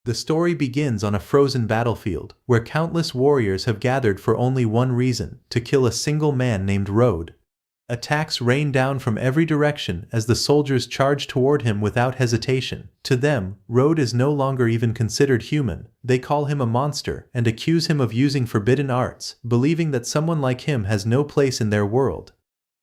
The story begins on a frozen battlefield, where countless warriors have gathered for only one reason: to kill a single man named Road. Attacks rain down from every direction as the soldiers charge toward him without hesitation. To them, Road is no longer even considered human. They call him a monster and accuse him of using forbidden arts, believing that someone like him has no place in their world.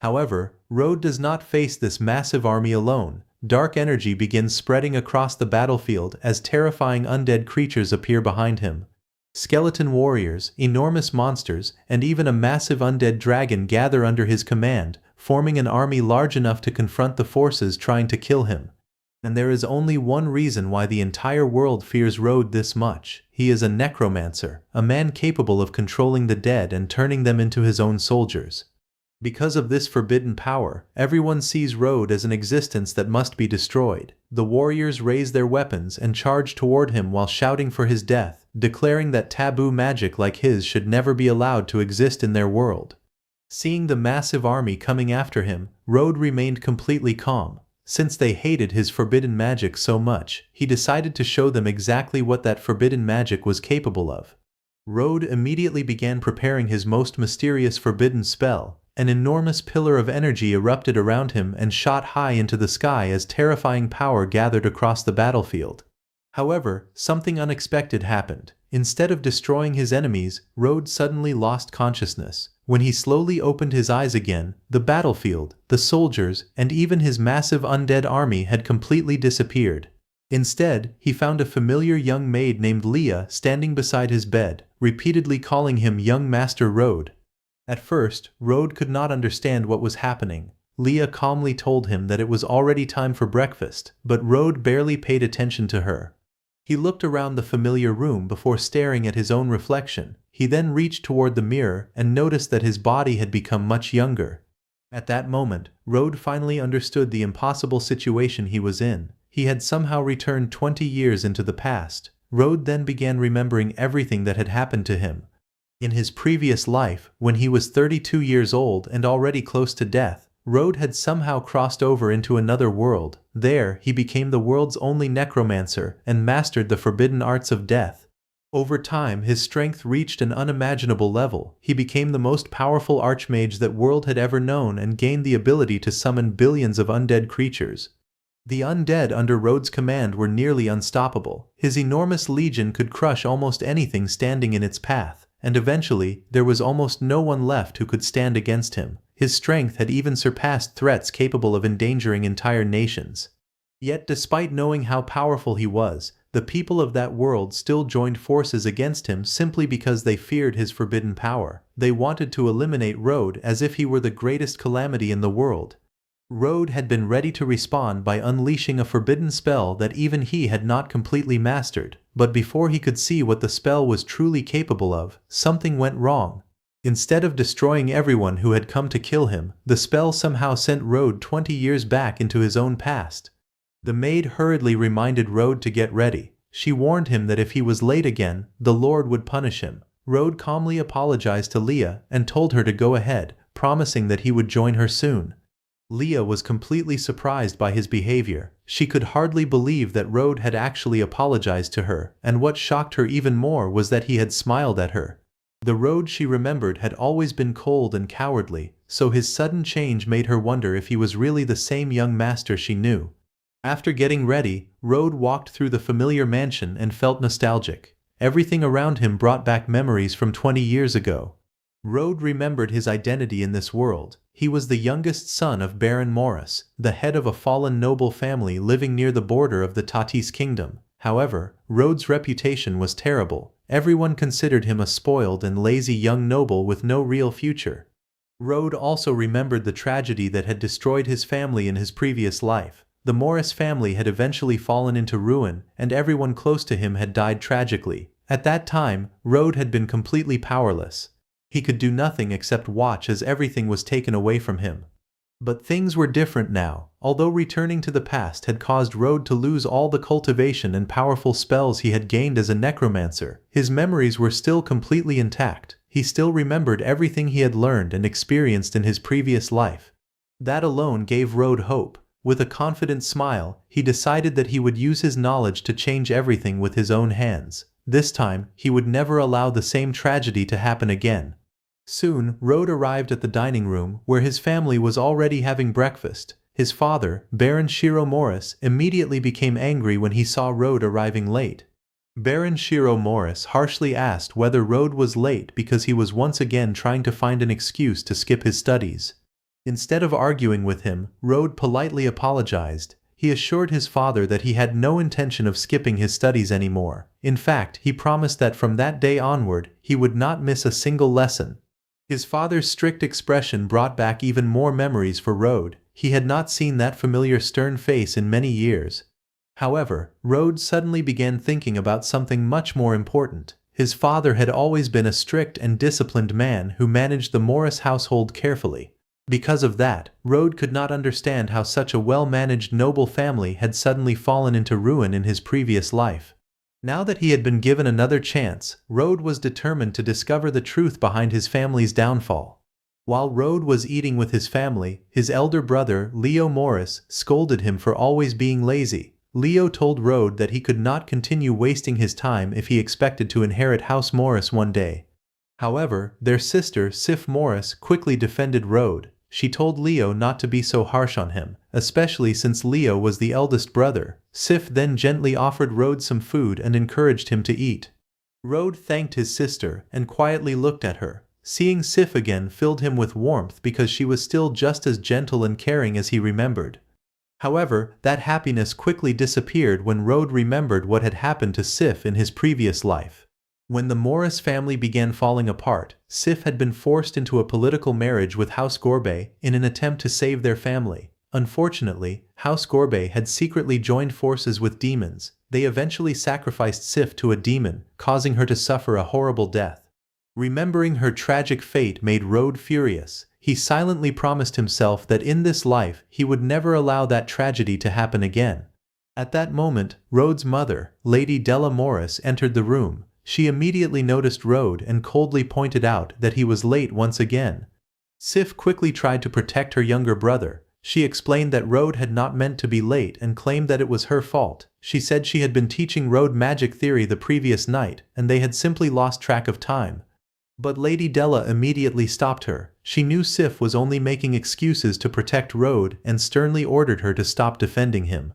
However, Road does not face this massive army alone. Dark energy begins spreading across the battlefield as terrifying undead creatures appear behind him. Skeleton warriors, enormous monsters, and even a massive undead dragon gather under his command, forming an army large enough to confront the forces trying to kill him. And there is only one reason why the entire world fears Road this much. He is a necromancer, a man capable of controlling the dead and turning them into his own soldiers. Because of this forbidden power, everyone sees Road as an existence that must be destroyed. The warriors raise their weapons and charge toward him while shouting for his death, declaring that taboo magic like his should never be allowed to exist in their world. Seeing the massive army coming after him, Road remained completely calm. Since they hated his forbidden magic so much, he decided to show them exactly what that forbidden magic was capable of. Road immediately began preparing his most mysterious forbidden spell. An enormous pillar of energy erupted around him and shot high into the sky as terrifying power gathered across the battlefield. However, something unexpected happened. Instead of destroying his enemies, Road suddenly lost consciousness. When he slowly opened his eyes again, the battlefield, the soldiers, and even his massive undead army had completely disappeared. Instead, he found a familiar young maid named Leah standing beside his bed, repeatedly calling him young Master Road. At first, Road could not understand what was happening. Leah calmly told him that it was already time for breakfast, but Road barely paid attention to her. He looked around the familiar room before staring at his own reflection. He then reached toward the mirror and noticed that his body had become much younger. At that moment, Road finally understood the impossible situation he was in. He had somehow returned 20 years into the past. Road then began remembering everything that had happened to him. In his previous life, when he was 32 years old and already close to death, Road had somehow crossed over into another world. There, he became the world's only necromancer and mastered the forbidden arts of death. Over time, his strength reached an unimaginable level. He became the most powerful archmage that world had ever known and gained the ability to summon billions of undead creatures. The undead under Road's command were nearly unstoppable. His enormous legion could crush almost anything standing in its path. And eventually, there was almost no one left who could stand against him. His strength had even surpassed threats capable of endangering entire nations. Yet despite knowing how powerful he was, the people of that world still joined forces against him simply because they feared his forbidden power. They wanted to eliminate Road as if he were the greatest calamity in the world. Road had been ready to respond by unleashing a forbidden spell that even he had not completely mastered, but before he could see what the spell was truly capable of, something went wrong. Instead of destroying everyone who had come to kill him, the spell somehow sent Road 20 years back into his own past. The maid hurriedly reminded Road to get ready. She warned him that if he was late again, the Lord would punish him. Road calmly apologized to Leah and told her to go ahead, promising that he would join her soon. Leah was completely surprised by his behavior. She could hardly believe that Road had actually apologized to her, and what shocked her even more was that he had smiled at her. The Road she remembered had always been cold and cowardly, so his sudden change made her wonder if he was really the same young master she knew. After getting ready, Road walked through the familiar mansion and felt nostalgic. Everything around him brought back memories from 20 years ago. Road remembered his identity in this world. He was the youngest son of Baron Morris, the head of a fallen noble family living near the border of the Tatis kingdom. However, Road's reputation was terrible. Everyone considered him a spoiled and lazy young noble with no real future. Road also remembered the tragedy that had destroyed his family in his previous life. The Morris family had eventually fallen into ruin, and everyone close to him had died tragically. At that time, Road had been completely powerless. He could do nothing except watch as everything was taken away from him. But things were different now. Although returning to the past had caused Road to lose all the cultivation and powerful spells he had gained as a necromancer, his memories were still completely intact. He still remembered everything he had learned and experienced in his previous life. That alone gave Road hope. With a confident smile, he decided that he would use his knowledge to change everything with his own hands. This time, he would never allow the same tragedy to happen again. Soon, Road arrived at the dining room, where his family was already having breakfast. His father, Baron Shiro Morris, immediately became angry when he saw Road arriving late. Baron Shiro Morris harshly asked whether Road was late because he was once again trying to find an excuse to skip his studies. Instead of arguing with him, Road politely apologized. He assured his father that he had no intention of skipping his studies anymore. In fact, he promised that from that day onward, he would not miss a single lesson. His father's strict expression brought back even more memories for Road. He had not seen that familiar stern face in many years. However, Road suddenly began thinking about something much more important. His father had always been a strict and disciplined man who managed the Morris household carefully. Because of that, Road could not understand how such a well-managed noble family had suddenly fallen into ruin in his previous life. Now that he had been given another chance, Road was determined to discover the truth behind his family's downfall. While Road was eating with his family, his elder brother, Leo Morris, scolded him for always being lazy. Leo told Road that he could not continue wasting his time if he expected to inherit House Morris one day. However, their sister, Sif Morris, quickly defended Road. She told Leo not to be so harsh on him, especially since Leo was the eldest brother. Sif then gently offered Road some food and encouraged him to eat. Road thanked his sister and quietly looked at her. Seeing Sif again filled him with warmth because she was still just as gentle and caring as he remembered. However, that happiness quickly disappeared when Road remembered what had happened to Sif in his previous life. When the Morris family began falling apart, Sif had been forced into a political marriage with House Gorbei in an attempt to save their family. Unfortunately, House Gorbei had secretly joined forces with demons. They eventually sacrificed Sif to a demon, causing her to suffer a horrible death. Remembering her tragic fate made Road furious. He silently promised himself that in this life he would never allow that tragedy to happen again. At that moment, Road's mother, Lady Della Morris, entered the room. She immediately noticed Road and coldly pointed out that he was late once again. Sif quickly tried to protect her younger brother. She explained that Road had not meant to be late and claimed that it was her fault. She said she had been teaching Road magic theory the previous night and they had simply lost track of time. But Lady Della immediately stopped her. She knew Sif was only making excuses to protect Road and sternly ordered her to stop defending him.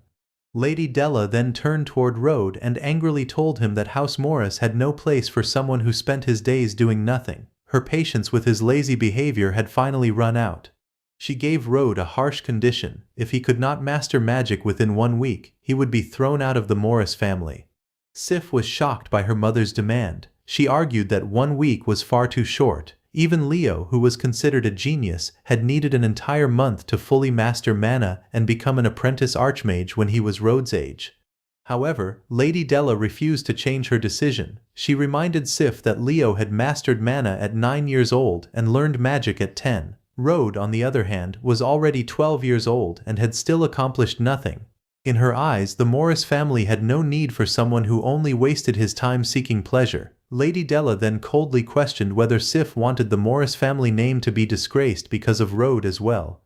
Lady Della then turned toward Road and angrily told him that House Morris had no place for someone who spent his days doing nothing. Her patience with his lazy behavior had finally run out. She gave Road a harsh condition. If he could not master magic within 1 week, he would be thrown out of the Morris family. Sif was shocked by her mother's demand. She argued that 1 week was far too short. Even Leo, who was considered a genius, had needed an entire month to fully master mana and become an apprentice archmage when he was Road's age. However, Lady Della refused to change her decision. She reminded Sif that Leo had mastered mana at 9 years old and learned magic at 10. Road, on the other hand, was already 12 years old and had still accomplished nothing. In her eyes, the Morris family had no need for someone who only wasted his time seeking pleasure. Lady Della then coldly questioned whether Sif wanted the Morris family name to be disgraced because of Road as well.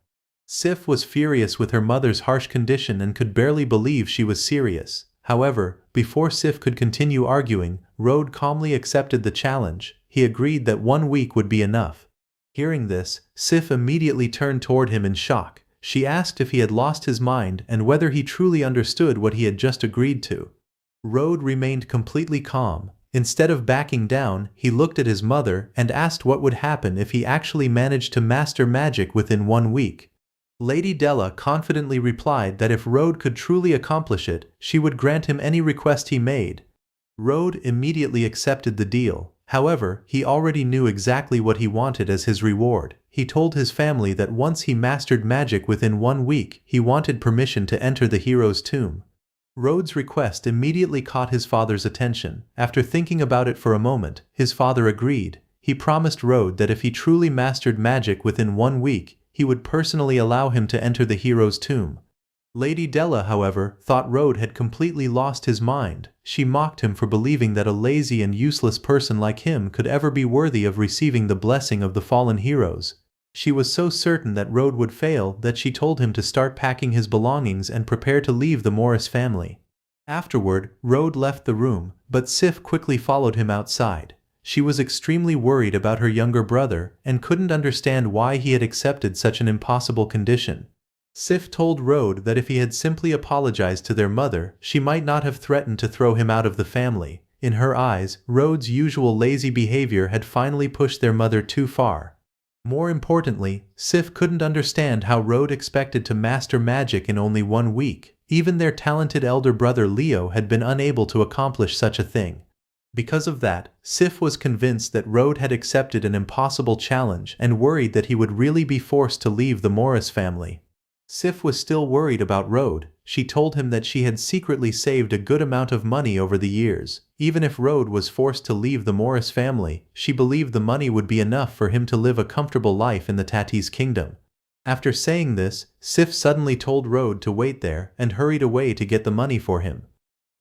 Sif was furious with her mother's harsh condition and could barely believe she was serious. However, before Sif could continue arguing, Road calmly accepted the challenge. He agreed that 1 week would be enough. Hearing this, Sif immediately turned toward him in shock. She asked if he had lost his mind and whether he truly understood what he had just agreed to. Road remained completely calm. Instead of backing down, he looked at his mother and asked what would happen if he actually managed to master magic within 1 week. Lady Della confidently replied that if Road could truly accomplish it, she would grant him any request he made. Road immediately accepted the deal. However, he already knew exactly what he wanted as his reward. He told his family that once he mastered magic within 1 week, he wanted permission to enter the hero's tomb. Road's request immediately caught his father's attention. After thinking about it for a moment, his father agreed. He promised Road that if he truly mastered magic within 1 week, he would personally allow him to enter the hero's tomb. Lady Della, however, thought Road had completely lost his mind. She mocked him for believing that a lazy and useless person like him could ever be worthy of receiving the blessing of the fallen heroes. She was so certain that Road would fail that she told him to start packing his belongings and prepare to leave the Morris family. Afterward, Road left the room, but Sif quickly followed him outside. She was extremely worried about her younger brother and couldn't understand why he had accepted such an impossible condition. Sif told Road that if he had simply apologized to their mother, she might not have threatened to throw him out of the family. In her eyes, Road's usual lazy behavior had finally pushed their mother too far. More importantly, Sif couldn't understand how Road expected to master magic in only 1 week. Even their talented elder brother Leo had been unable to accomplish such a thing. Because of that, Sif was convinced that Road had accepted an impossible challenge and worried that he would really be forced to leave the Morris family. Sif was still worried about Road. She told him that she had secretly saved a good amount of money over the years. Even if Road was forced to leave the Morris family, she believed the money would be enough for him to live a comfortable life in the Tatis kingdom. After saying this, Sif suddenly told Road to wait there and hurried away to get the money for him.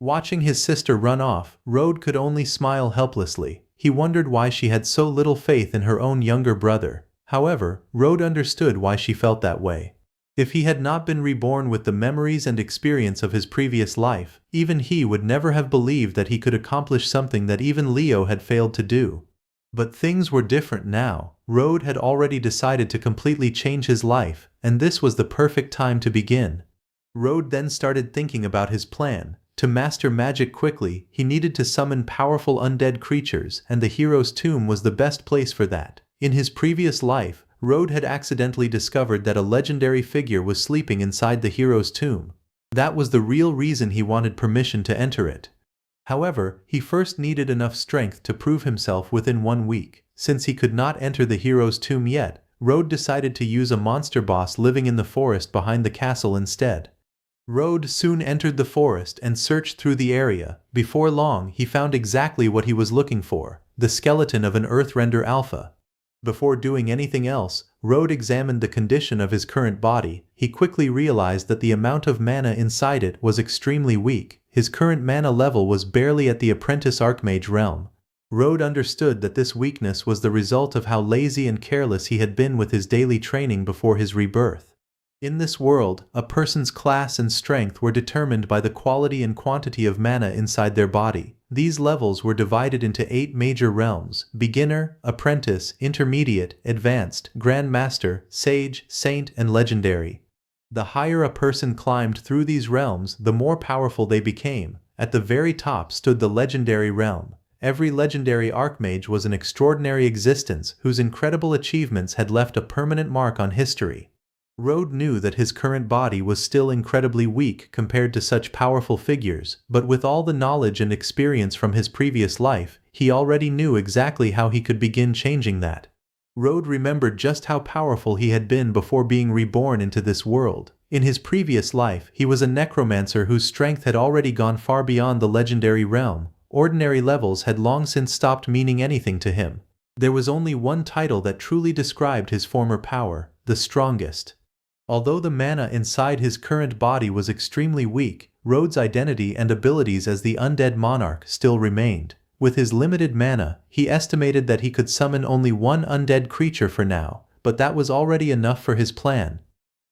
Watching his sister run off, Road could only smile helplessly. He wondered why she had so little faith in her own younger brother. However, Road understood why she felt that way. If he had not been reborn with the memories and experience of his previous life, even he would never have believed that he could accomplish something that even Leo had failed to do. But things were different now. Road had already decided to completely change his life, and this was the perfect time to begin. Road then started thinking about his plan. To master magic quickly, he needed to summon powerful undead creatures, and the hero's tomb was the best place for that. In his previous life, Road had accidentally discovered that a legendary figure was sleeping inside the hero's tomb. That was the real reason he wanted permission to enter it. However, he first needed enough strength to prove himself within 1 week. Since he could not enter the hero's tomb yet, Road decided to use a monster boss living in the forest behind the castle instead. Road soon entered the forest and searched through the area. Before long, he found exactly what he was looking for: the skeleton of an Earthrender Alpha. Before doing anything else, Road examined the condition of his current body. He quickly realized that the amount of mana inside it was extremely weak. His current mana level was barely at the Apprentice Archmage realm. Road understood that this weakness was the result of how lazy and careless he had been with his daily training before his rebirth. In this world, a person's class and strength were determined by the quality and quantity of mana inside their body. These levels were divided into 8 major realms: beginner, apprentice, intermediate, advanced, grandmaster, sage, saint, and legendary. The higher a person climbed through these realms, the more powerful they became. At the very top stood the legendary realm. Every legendary archmage was an extraordinary existence whose incredible achievements had left a permanent mark on history. Road knew that his current body was still incredibly weak compared to such powerful figures, but with all the knowledge and experience from his previous life, he already knew exactly how he could begin changing that. Road remembered just how powerful he had been before being reborn into this world. In his previous life, he was a necromancer whose strength had already gone far beyond the legendary realm. Ordinary levels had long since stopped meaning anything to him. There was only one title that truly described his former power: the strongest. Although the mana inside his current body was extremely weak, Road's identity and abilities as the undead monarch still remained. With his limited mana, he estimated that he could summon only 1 undead creature for now, but that was already enough for his plan.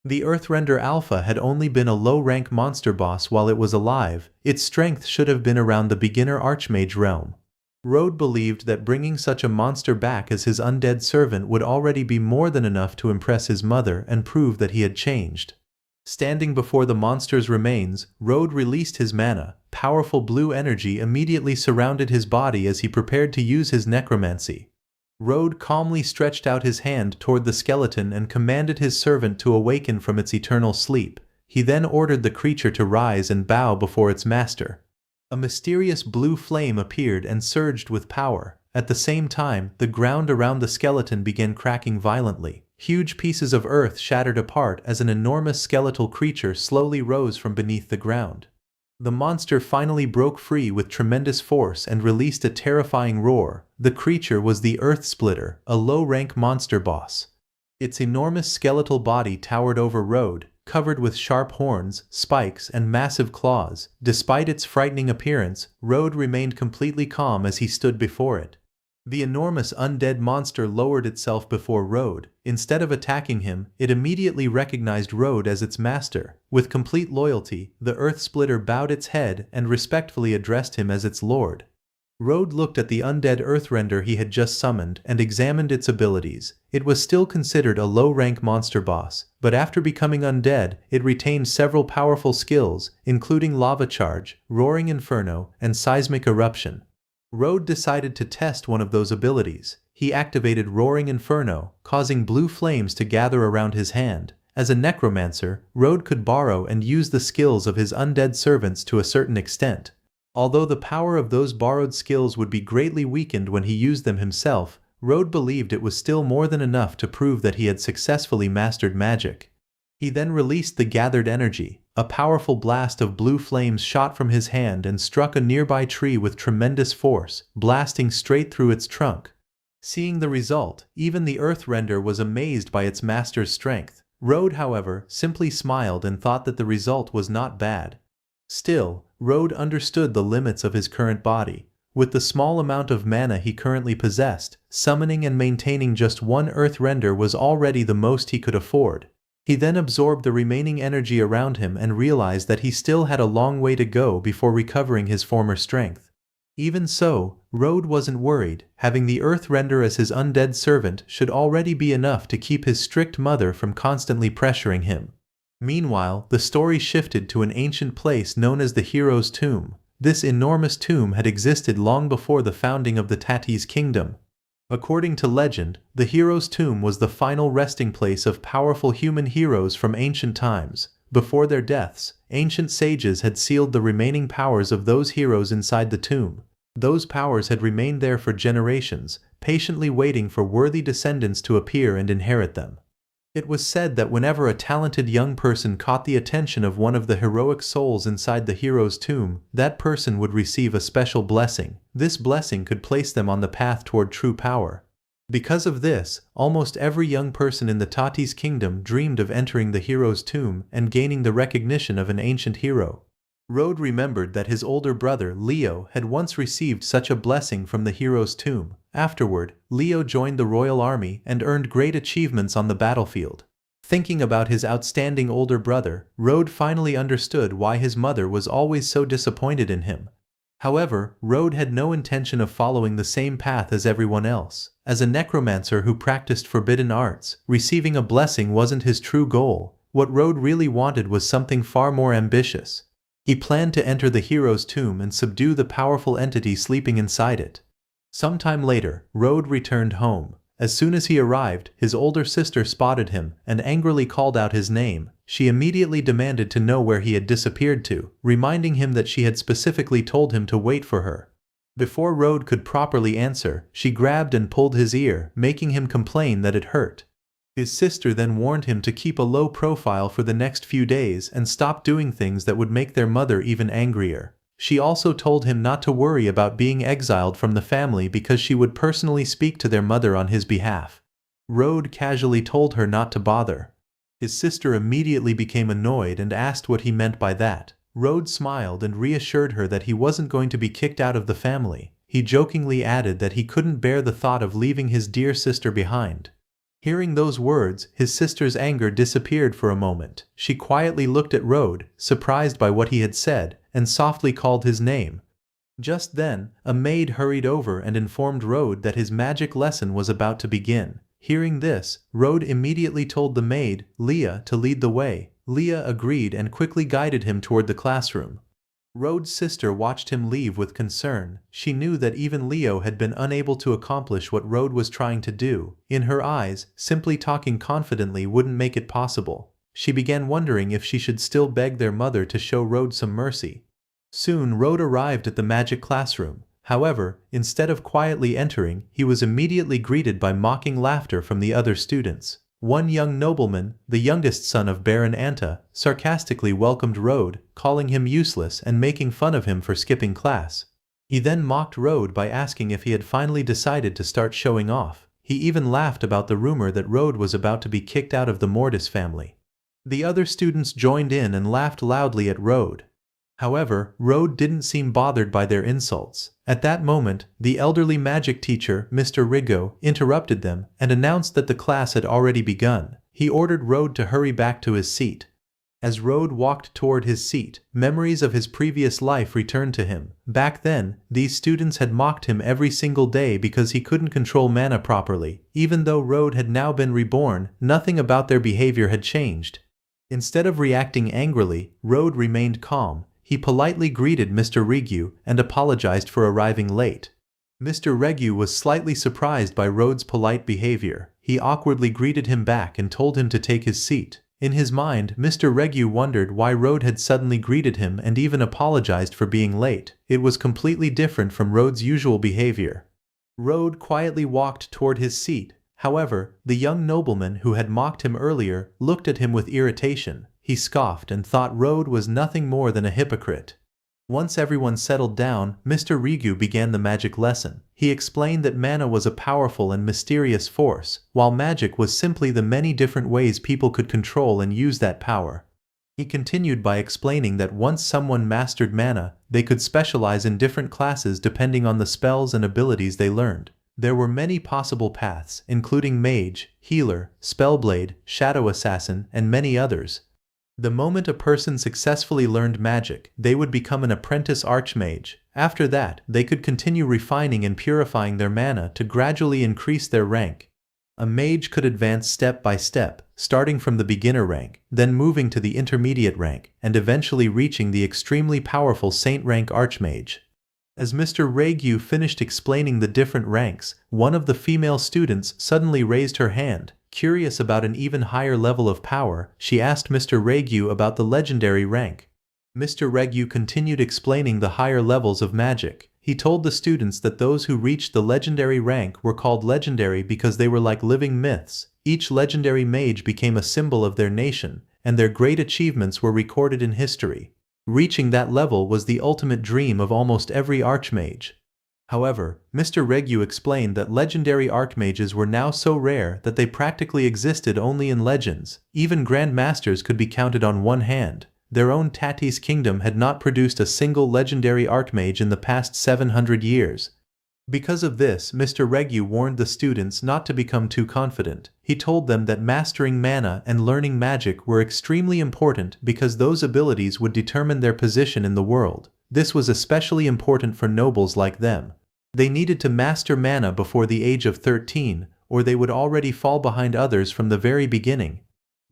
The Earthrender Alpha had only been a low-rank monster boss while it was alive. Its strength should have been around the beginner Archmage realm. Road believed that bringing such a monster back as his undead servant would already be more than enough to impress his mother and prove that he had changed. Standing before the monster's remains, Road released his mana. Powerful blue energy immediately surrounded his body as he prepared to use his necromancy. Road calmly stretched out his hand toward the skeleton and commanded his servant to awaken from its eternal sleep. He then ordered the creature to rise and bow before its master. A mysterious blue flame appeared and surged with power. At the same time, the ground around the skeleton began cracking violently. Huge pieces of earth shattered apart as an enormous skeletal creature slowly rose from beneath the ground. The monster finally broke free with tremendous force and released a terrifying roar. The creature was the Earth Splitter, a low-rank monster boss. Its enormous skeletal body towered over Road, covered with sharp horns, spikes, and massive claws. Despite its frightening appearance, Road remained completely calm as he stood before it. The enormous undead monster lowered itself before Road. Instead of attacking him, it immediately recognized Road as its master. With complete loyalty, the Earth Splitter bowed its head and respectfully addressed him as its lord. Road looked at the undead Earthrender he had just summoned and examined its abilities. It was still considered a low-rank monster boss, but after becoming undead, it retained several powerful skills, including Lava Charge, Roaring Inferno, and Seismic Eruption. Road decided to test one of those abilities. He activated Roaring Inferno, causing blue flames to gather around his hand. As a necromancer, Road could borrow and use the skills of his undead servants to a certain extent. Although the power of those borrowed skills would be greatly weakened when he used them himself, Road believed it was still more than enough to prove that he had successfully mastered magic. He then released the gathered energy. A powerful blast of blue flames shot from his hand and struck a nearby tree with tremendous force, blasting straight through its trunk. Seeing the result, even the Earthrender was amazed by its master's strength. Road, however, simply smiled and thought that the result was not bad. Still, Road understood the limits of his current body. With the small amount of mana he currently possessed, summoning and maintaining just one Earthrender was already the most he could afford. He then absorbed the remaining energy around him and realized that he still had a long way to go before recovering his former strength. Even so, Road wasn't worried. Having the Earthrender as his undead servant should already be enough to keep his strict mother from constantly pressuring him. Meanwhile, the story shifted to an ancient place known as the Hero's Tomb. This enormous tomb had existed long before the founding of the Tati's kingdom. According to legend, the Hero's Tomb was the final resting place of powerful human heroes from ancient times. Before their deaths, ancient sages had sealed the remaining powers of those heroes inside the tomb. Those powers had remained there for generations, patiently waiting for worthy descendants to appear and inherit them. It was said that whenever a talented young person caught the attention of one of the heroic souls inside the hero's tomb, that person would receive a special blessing. This blessing could place them on the path toward true power. Because of this, almost every young person in the Tati's kingdom dreamed of entering the hero's tomb and gaining the recognition of an ancient hero. Road remembered that his older brother, Leo, had once received such a blessing from the hero's tomb. Afterward, Leo joined the royal army and earned great achievements on the battlefield. Thinking about his outstanding older brother, Road finally understood why his mother was always so disappointed in him. However, Road had no intention of following the same path as everyone else. As a necromancer who practiced forbidden arts, receiving a blessing wasn't his true goal. What Road really wanted was something far more ambitious. He planned to enter the hero's tomb and subdue the powerful entity sleeping inside it. Sometime later, Road returned home. As soon as he arrived, his older sister spotted him and angrily called out his name. She immediately demanded to know where he had disappeared to, reminding him that she had specifically told him to wait for her. Before Road could properly answer, she grabbed and pulled his ear, making him complain that it hurt. His sister then warned him to keep a low profile for the next few days and stop doing things that would make their mother even angrier. She also told him not to worry about being exiled from the family because she would personally speak to their mother on his behalf. Road casually told her not to bother. His sister immediately became annoyed and asked what he meant by that. Road smiled and reassured her that he wasn't going to be kicked out of the family. He jokingly added that he couldn't bear the thought of leaving his dear sister behind. Hearing those words, his sister's anger disappeared for a moment. She quietly looked at Road, surprised by what he had said, and softly called his name. Just then, a maid hurried over and informed Road that his magic lesson was about to begin. Hearing this, Road immediately told the maid, Leah, to lead the way. Leah agreed and quickly guided him toward the classroom. Road's sister watched him leave with concern. She knew that even Leo had been unable to accomplish what Road was trying to do. In her eyes, simply talking confidently wouldn't make it possible. She began wondering if she should still beg their mother to show Road some mercy. Soon Road arrived at the magic classroom. However, instead of quietly entering, he was immediately greeted by mocking laughter from the other students. One young nobleman, the youngest son of Baron Anta, sarcastically welcomed Road, calling him useless and making fun of him for skipping class. He then mocked Road by asking if he had finally decided to start showing off. He even laughed about the rumor that Road was about to be kicked out of the Mortis family. The other students joined in and laughed loudly at Road. However, Rode didn't seem bothered by their insults. At that moment, the elderly magic teacher, Mr. Rigo, interrupted them and announced that the class had already begun. He ordered Rode to hurry back to his seat. As Rode walked toward his seat, memories of his previous life returned to him. Back then, these students had mocked him every single day because he couldn't control mana properly. Even though Rode had now been reborn, nothing about their behavior had changed. Instead of reacting angrily, Rode remained calm. He politely greeted Mr. Regu and apologized for arriving late. Mr. Regu was slightly surprised by Rode's polite behavior. He awkwardly greeted him back and told him to take his seat. In his mind, Mr. Regu wondered why Rode had suddenly greeted him and even apologized for being late. It was completely different from Rode's usual behavior. Rode quietly walked toward his seat. However, the young nobleman who had mocked him earlier looked at him with irritation. He scoffed and thought Rode was nothing more than a hypocrite. Once everyone settled down, Mr. Regu began the magic lesson. He explained that mana was a powerful and mysterious force, while magic was simply the many different ways people could control and use that power. He continued by explaining that once someone mastered mana, they could specialize in different classes depending on the spells and abilities they learned. There were many possible paths, including mage, healer, spellblade, shadow assassin, and many others. The moment a person successfully learned magic, they would become an apprentice archmage. After that, they could continue refining and purifying their mana to gradually increase their rank. A mage could advance step by step, starting from the beginner rank, then moving to the intermediate rank, and eventually reaching the extremely powerful saint rank archmage. As Mr. Regu finished explaining the different ranks, one of the female students suddenly raised her hand. Curious about an even higher level of power, she asked Mr. Regu about the legendary rank. Mr. Regu continued explaining the higher levels of magic. He told the students that those who reached the legendary rank were called legendary because they were like living myths. Each legendary mage became a symbol of their nation, and their great achievements were recorded in history. Reaching that level was the ultimate dream of almost every archmage. However, Mr. Regu explained that legendary archmages were now so rare that they practically existed only in legends. Even Grand Masters could be counted on one hand. Their own Tatis kingdom had not produced a single legendary archmage in the past 700 years. Because of this, Mr. Regu warned the students not to become too confident. He told them that mastering mana and learning magic were extremely important because those abilities would determine their position in the world. This was especially important for nobles like them. They needed to master mana before the age of 13, or they would already fall behind others from the very beginning.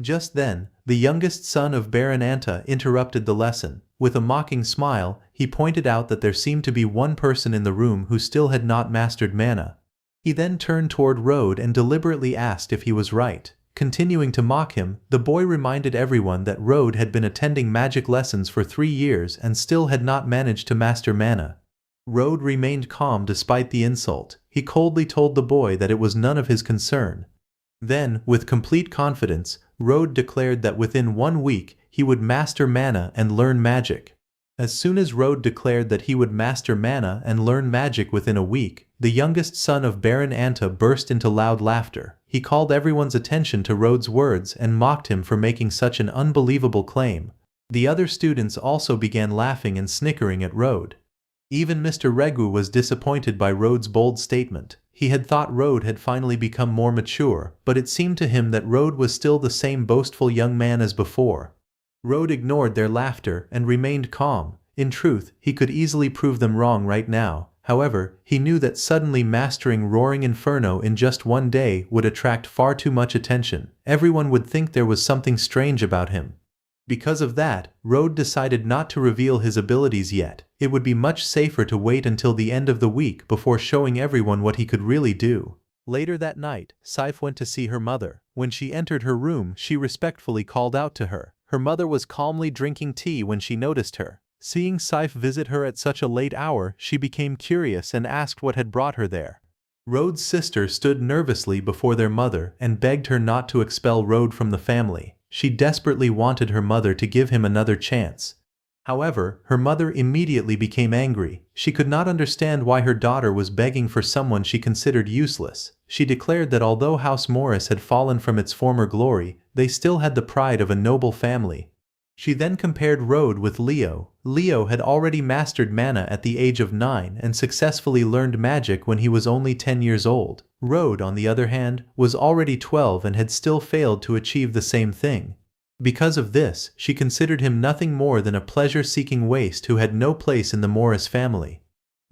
Just then, the youngest son of Baron Anta interrupted the lesson. With a mocking smile, he pointed out that there seemed to be one person in the room who still had not mastered mana. He then turned toward Rode and deliberately asked if he was right. Continuing to mock him, the boy reminded everyone that Rode had been attending magic lessons for 3 years and still had not managed to master mana. Rode remained calm despite the insult. He coldly told the boy that it was none of his concern. Then, with complete confidence, Rode declared that within 1 week, he would master mana and learn magic. As soon as Rode declared that he would master mana and learn magic within a week, the youngest son of Baron Anta burst into loud laughter. He called everyone's attention to Rode's words and mocked him for making such an unbelievable claim. The other students also began laughing and snickering at Rode. Even Mr. Regu was disappointed by Rode's bold statement. He had thought Rode had finally become more mature, but it seemed to him that Rode was still the same boastful young man as before. Rode ignored their laughter and remained calm. In truth, he could easily prove them wrong right now. However, he knew that suddenly mastering Roaring Inferno in just 1 day would attract far too much attention. Everyone would think there was something strange about him. Because of that, Rode decided not to reveal his abilities yet. It would be much safer to wait until the end of the week before showing everyone what he could really do. Later that night, Saif went to see her mother. When she entered her room, she respectfully called out to her. Her mother was calmly drinking tea when she noticed her. Seeing Saif visit her at such a late hour, she became curious and asked what had brought her there. Rode's sister stood nervously before their mother and begged her not to expel Rode from the family. She desperately wanted her mother to give him another chance. However, her mother immediately became angry. She could not understand why her daughter was begging for someone she considered useless. She declared that although House Morris had fallen from its former glory, they still had the pride of a noble family. She then compared Road with Leo. Leo had already mastered mana at the age of 9 and successfully learned magic when he was only 10 years old. Road, on the other hand, was already 12 and had still failed to achieve the same thing. Because of this, she considered him nothing more than a pleasure-seeking waste who had no place in the Morris family.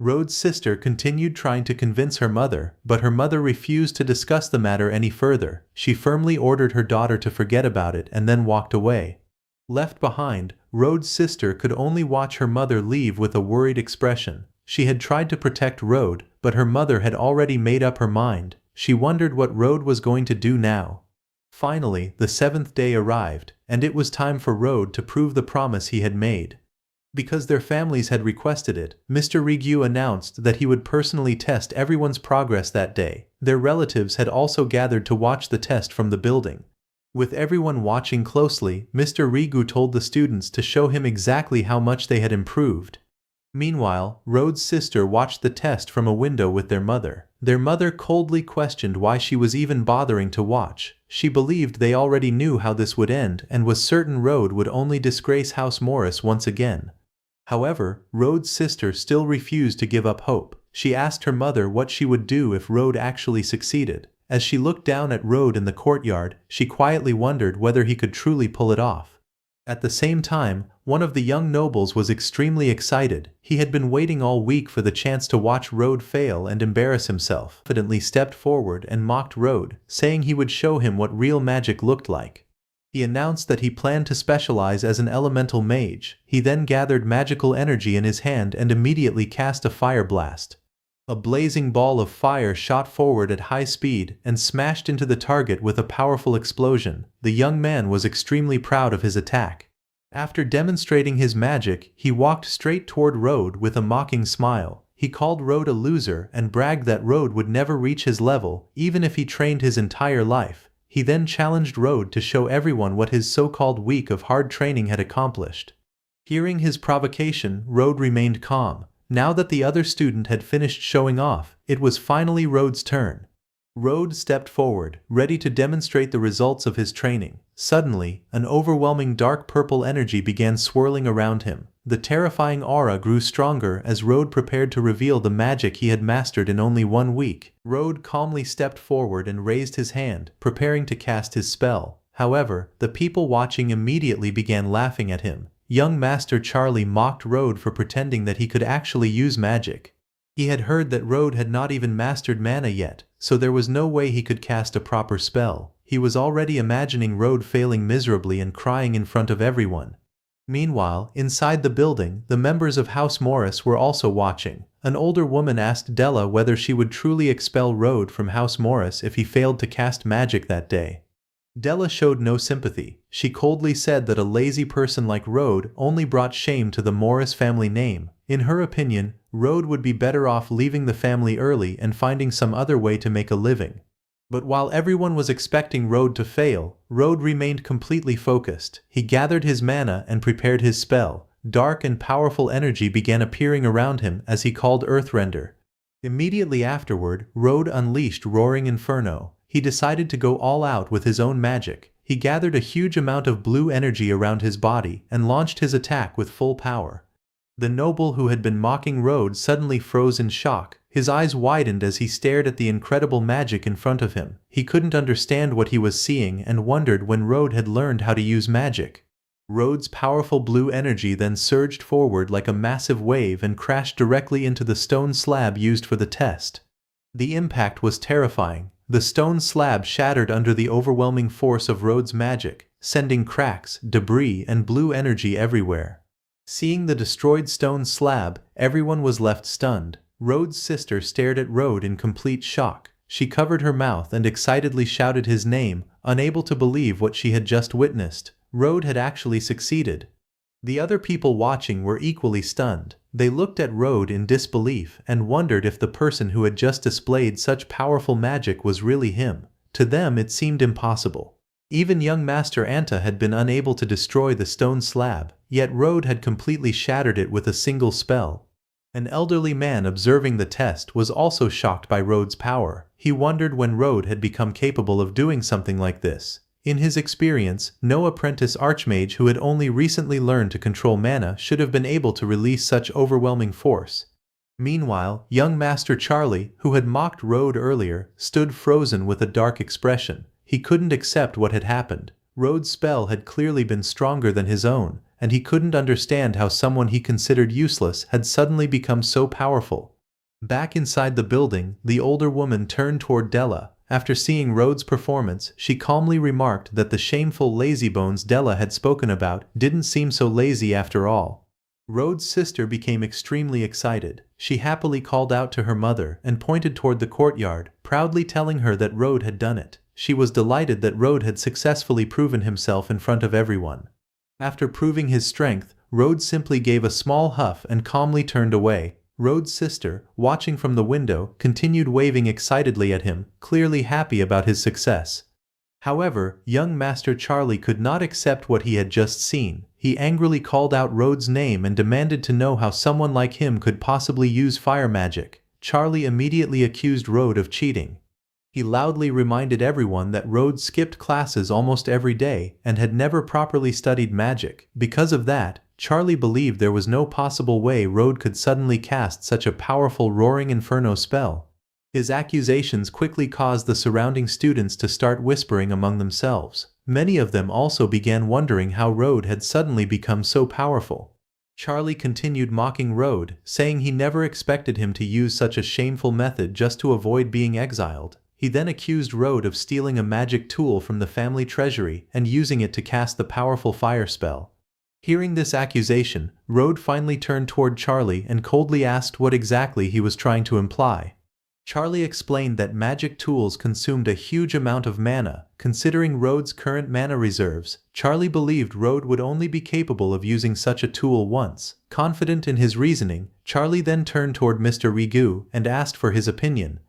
Road's sister continued trying to convince her mother, but her mother refused to discuss the matter any further. She firmly ordered her daughter to forget about it and then walked away. Left behind, Road's sister could only watch her mother leave with a worried expression. She had tried to protect Road, but her mother had already made up her mind. She wondered what Road was going to do now. Finally, the 7th day arrived, and it was time for Road to prove the promise he had made. Because their families had requested it, Mr. Rigyu announced that he would personally test everyone's progress that day. Their relatives had also gathered to watch the test from the building. With everyone watching closely, Mr. Rigyu told the students to show him exactly how much they had improved. Meanwhile, Road's sister watched the test from a window with their mother. Their mother coldly questioned why she was even bothering to watch. She believed they already knew how this would end and was certain Road would only disgrace House Morris once again. However, Road's sister still refused to give up hope. She asked her mother what she would do if Road actually succeeded. As she looked down at Road in the courtyard, she quietly wondered whether he could truly pull it off. At the same time, one of the young nobles was extremely excited. He had been waiting all week for the chance to watch Road fail and embarrass himself. Confidently stepped forward and mocked Road, saying he would show him what real magic looked like. He announced that he planned to specialize as an elemental mage. He then gathered magical energy in his hand and immediately cast a fire blast. A blazing ball of fire shot forward at high speed and smashed into the target with a powerful explosion. The young man was extremely proud of his attack. After demonstrating his magic, he walked straight toward Road with a mocking smile. He called Road a loser and bragged that Road would never reach his level, even if he trained his entire life. He then challenged Road to show everyone what his so-called week of hard training had accomplished. Hearing his provocation, Road remained calm. Now that the other student had finished showing off, it was finally Road's turn. Road stepped forward, ready to demonstrate the results of his training. Suddenly, an overwhelming dark purple energy began swirling around him. The terrifying aura grew stronger as Road prepared to reveal the magic he had mastered in only 1 week. Road calmly stepped forward and raised his hand, preparing to cast his spell. However, the people watching immediately began laughing at him. Young Master Charlie mocked Road for pretending that he could actually use magic. He had heard that Road had not even mastered mana yet, so there was no way he could cast a proper spell. He was already imagining Road failing miserably and crying in front of everyone. Meanwhile, inside the building, the members of House Morris were also watching. An older woman asked Della whether she would truly expel Road from House Morris if he failed to cast magic that day. Della showed no sympathy. She coldly said that a lazy person like Road only brought shame to the Morris family name. In her opinion, Road would be better off leaving the family early and finding some other way to make a living. But while everyone was expecting Road to fail, Road remained completely focused. He gathered his mana and prepared his spell. Dark and powerful energy began appearing around him as he called Earthrender. Immediately afterward, Road unleashed Roaring Inferno. He decided to go all out with his own magic. He gathered a huge amount of blue energy around his body and launched his attack with full power. The noble who had been mocking Road suddenly froze in shock. His eyes widened as he stared at the incredible magic in front of him. He couldn't understand what he was seeing and wondered when Road had learned how to use magic. Road's powerful blue energy then surged forward like a massive wave and crashed directly into the stone slab used for the test. The impact was terrifying. The stone slab shattered under the overwhelming force of Road's magic, sending cracks, debris, and blue energy everywhere. Seeing the destroyed stone slab, everyone was left stunned. Road's sister stared at Road in complete shock. She covered her mouth and excitedly shouted his name, unable to believe what she had just witnessed. Road had actually succeeded. The other people watching were equally stunned. They looked at Road in disbelief and wondered if the person who had just displayed such powerful magic was really him. To them it seemed impossible. Even young Master Anta had been unable to destroy the stone slab, yet Road had completely shattered it with a single spell. An elderly man observing the test was also shocked by Road's power. He wondered when Road had become capable of doing something like this. In his experience, no apprentice archmage who had only recently learned to control mana should have been able to release such overwhelming force. Meanwhile, young Master Charlie, who had mocked Road earlier, stood frozen with a dark expression. He couldn't accept what had happened. Road's spell had clearly been stronger than his own, and he couldn't understand how someone he considered useless had suddenly become so powerful. Back inside the building, the older woman turned toward Della. After seeing Road's performance, she calmly remarked that the shameful lazybones Della had spoken about didn't seem so lazy after all. Road's sister became extremely excited. She happily called out to her mother and pointed toward the courtyard, proudly telling her that Road had done it. She was delighted that Road had successfully proven himself in front of everyone. After proving his strength, Road simply gave a small huff and calmly turned away. Road's sister, watching from the window, continued waving excitedly at him, clearly happy about his success. However, young Master Charlie could not accept what he had just seen. He angrily called out Road's name and demanded to know how someone like him could possibly use fire magic. Charlie immediately accused Road of cheating. He loudly reminded everyone that Road skipped classes almost every day and had never properly studied magic. Because of that, Charlie believed there was no possible way Road could suddenly cast such a powerful Roaring Inferno spell. His accusations quickly caused the surrounding students to start whispering among themselves. Many of them also began wondering how Road had suddenly become so powerful. Charlie continued mocking Road, saying he never expected him to use such a shameful method just to avoid being exiled. He then accused Road of stealing a magic tool from the family treasury and using it to cast the powerful fire spell. Hearing this accusation, Road finally turned toward Charlie and coldly asked what exactly he was trying to imply. Charlie explained that magic tools consumed a huge amount of mana. Considering Road's current mana reserves, Charlie believed Road would only be capable of using such a tool once. Confident in his reasoning, Charlie then turned toward Mr. Rigu and asked for his opinion.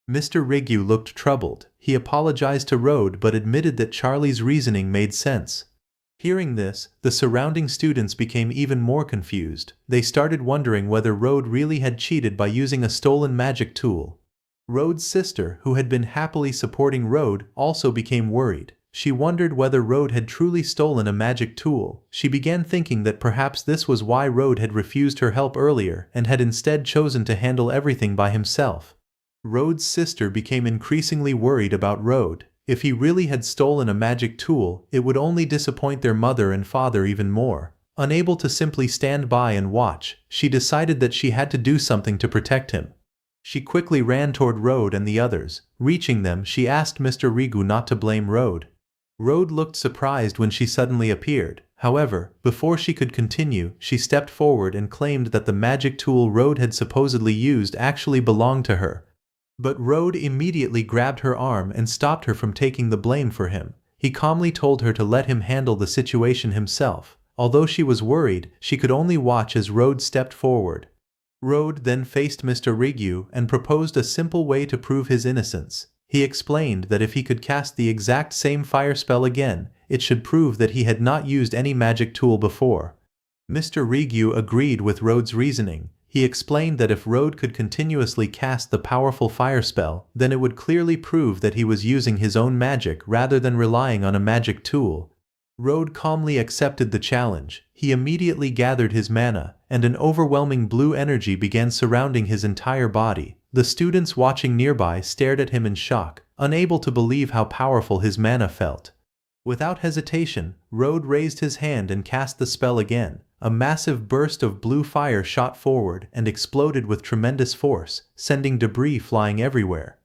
Mr. Rigu looked troubled. He apologized to Road but admitted that Charlie's reasoning made sense. Hearing this, the surrounding students became even more confused. They started wondering whether Road really had cheated by using a stolen magic tool. Road's sister, who had been happily supporting Road, also became worried. She wondered whether Road had truly stolen a magic tool. She began thinking that perhaps this was why Road had refused her help earlier and had instead chosen to handle everything by himself. Road's sister became increasingly worried about Road. If he really had stolen a magic tool, it would only disappoint their mother and father even more. Unable to simply stand by and watch, she decided that she had to do something to protect him. She quickly ran toward Road and the others. Reaching them, she asked Mr. Rigu not to blame Road. Road looked surprised when she suddenly appeared. However, before she could continue, she stepped forward and claimed that the magic tool Road had supposedly used actually belonged to her. But Road immediately grabbed her arm and stopped her from taking the blame for him. He calmly told her to let him handle the situation himself. Although she was worried, she could only watch as Road stepped forward. Road then faced Mr. Rigu and proposed a simple way to prove his innocence. He explained that if he could cast the exact same fire spell again, it should prove that he had not used any magic tool before. Mr. Rigu agreed with Road's reasoning. He explained that if Road could continuously cast the powerful fire spell, then it would clearly prove that he was using his own magic rather than relying on a magic tool. Road calmly accepted the challenge. He immediately gathered his mana, and an overwhelming blue energy began surrounding his entire body. The students watching nearby stared at him in shock, unable to believe how powerful his mana felt. Without hesitation, Road raised his hand and cast the spell again. A massive burst of blue fire shot forward and exploded with tremendous force, sending debris flying everywhere.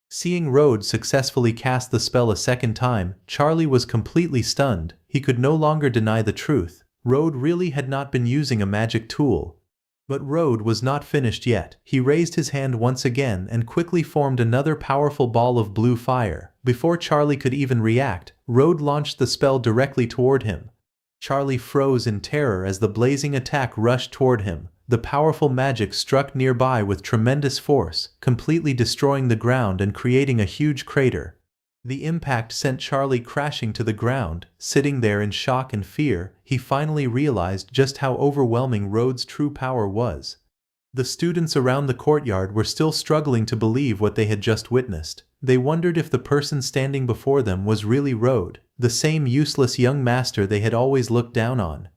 Seeing Road successfully cast the spell a second time, Charlie was completely stunned. He could no longer deny the truth. Road really had not been using a magic tool. But Road was not finished yet. He raised his hand once again and quickly formed another powerful ball of blue fire. Before Charlie could even react, Road launched the spell directly toward him. Charlie froze in terror as the blazing attack rushed toward him. The powerful magic struck nearby with tremendous force, completely destroying the ground and creating a huge crater. The impact sent Charlie crashing to the ground. Sitting there in shock and fear, he finally realized just how overwhelming Road's true power was. The students around the courtyard were still struggling to believe what they had just witnessed. They wondered if the person standing before them was really Road, the same useless young master they had always looked down on.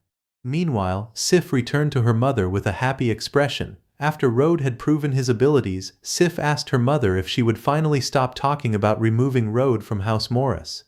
Meanwhile, Sif returned to her mother with a happy expression. After Road had proven his abilities, Sif asked her mother if she would finally stop talking about removing Road from House Morris.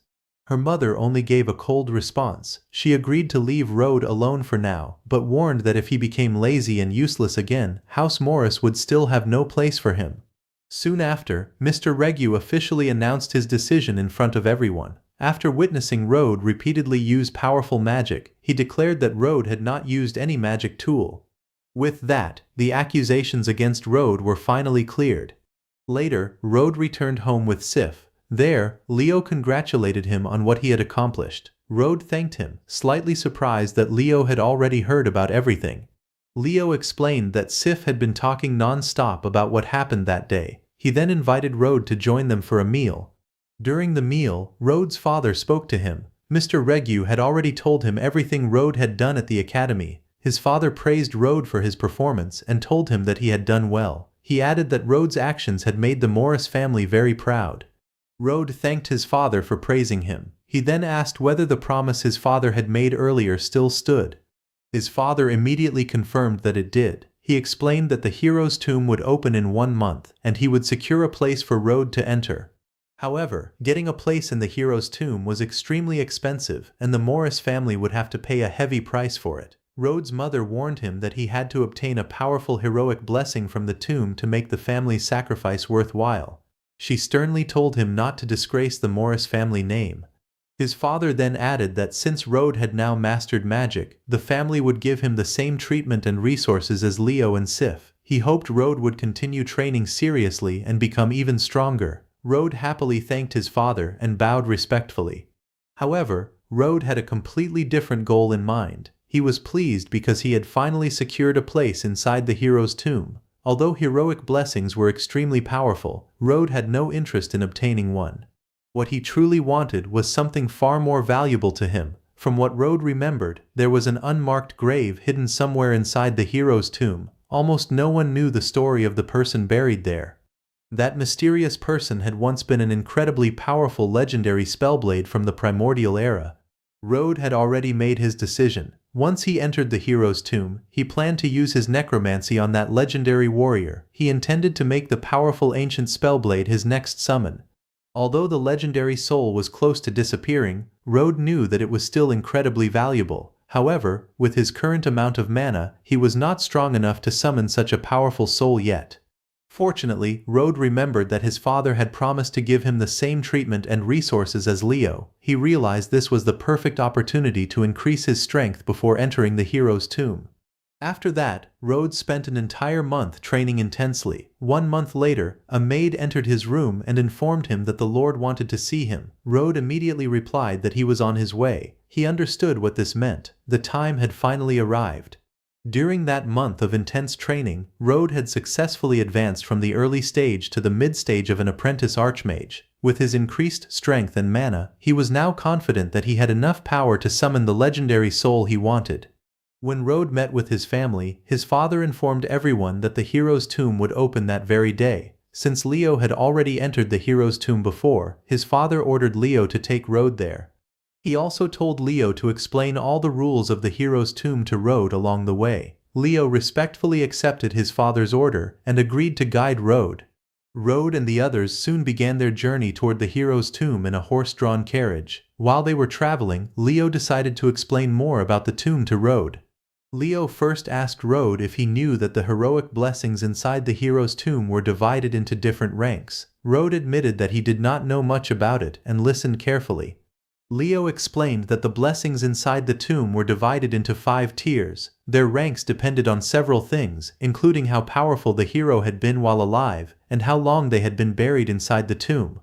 Her mother only gave a cold response. She agreed to leave Road alone for now, but warned that if he became lazy and useless again, House Morris would still have no place for him. Soon after, Mr. Regu officially announced his decision in front of everyone. After witnessing Road repeatedly use powerful magic, he declared that Road had not used any magic tool. With that, the accusations against Road were finally cleared. Later, Road returned home with Sif. There, Leo congratulated him on what he had accomplished. Road thanked him, slightly surprised that Leo had already heard about everything. Leo explained that Sif had been talking non-stop about what happened that day. He then invited Road to join them for a meal. During the meal, Road's father spoke to him. Mr. Regu had already told him everything Road had done at the academy. His father praised Road for his performance and told him that he had done well. He added that Road's actions had made the Morris family very proud. Road thanked his father for praising him. He then asked whether the promise his father had made earlier still stood. His father immediately confirmed that it did. He explained that the hero's tomb would open in 1 month, and he would secure a place for Road to enter. However, getting a place in the hero's tomb was extremely expensive, and the Morris family would have to pay a heavy price for it. Road's mother warned him that he had to obtain a powerful heroic blessing from the tomb to make the family's sacrifice worthwhile. She sternly told him not to disgrace the Morris family name. His father then added that since Road had now mastered magic, the family would give him the same treatment and resources as Leo and Sif. He hoped Road would continue training seriously and become even stronger. Road happily thanked his father and bowed respectfully. However, Road had a completely different goal in mind. He was pleased because he had finally secured a place inside the hero's tomb. Although heroic blessings were extremely powerful, Road had no interest in obtaining one. What he truly wanted was something far more valuable to him. From what Road remembered, there was an unmarked grave hidden somewhere inside the hero's tomb. Almost no one knew the story of the person buried there. That mysterious person had once been an incredibly powerful legendary spellblade from the primordial era. Road had already made his decision. Once he entered the hero's tomb, he planned to use his necromancy on that legendary warrior. He intended to make the powerful ancient spellblade his next summon. Although the legendary soul was close to disappearing, Road knew that it was still incredibly valuable. However, with his current amount of mana, he was not strong enough to summon such a powerful soul yet. Fortunately, Road remembered that his father had promised to give him the same treatment and resources as Leo. He realized this was the perfect opportunity to increase his strength before entering the hero's tomb. After that, Road spent an entire month training intensely. 1 month later, a maid entered his room and informed him that the Lord wanted to see him. Road immediately replied that he was on his way. He understood what this meant. The time had finally arrived. During that month of intense training, Road had successfully advanced from the early stage to the mid-stage of an apprentice archmage. With his increased strength and mana, he was now confident that he had enough power to summon the legendary soul he wanted. When Road met with his family, his father informed everyone that the hero's tomb would open that very day. Since Leo had already entered the hero's tomb before, his father ordered Leo to take Road there. He also told Leo to explain all the rules of the hero's tomb to Road along the way. Leo respectfully accepted his father's order and agreed to guide Road. Road and the others soon began their journey toward the hero's tomb in a horse-drawn carriage. While they were traveling, Leo decided to explain more about the tomb to Road. Leo first asked Road if he knew that the heroic blessings inside the hero's tomb were divided into different ranks. Road admitted that he did not know much about it and listened carefully. Leo explained that the blessings inside the tomb were divided into 5 tiers. Their ranks depended on several things, including how powerful the hero had been while alive, and how long they had been buried inside the tomb.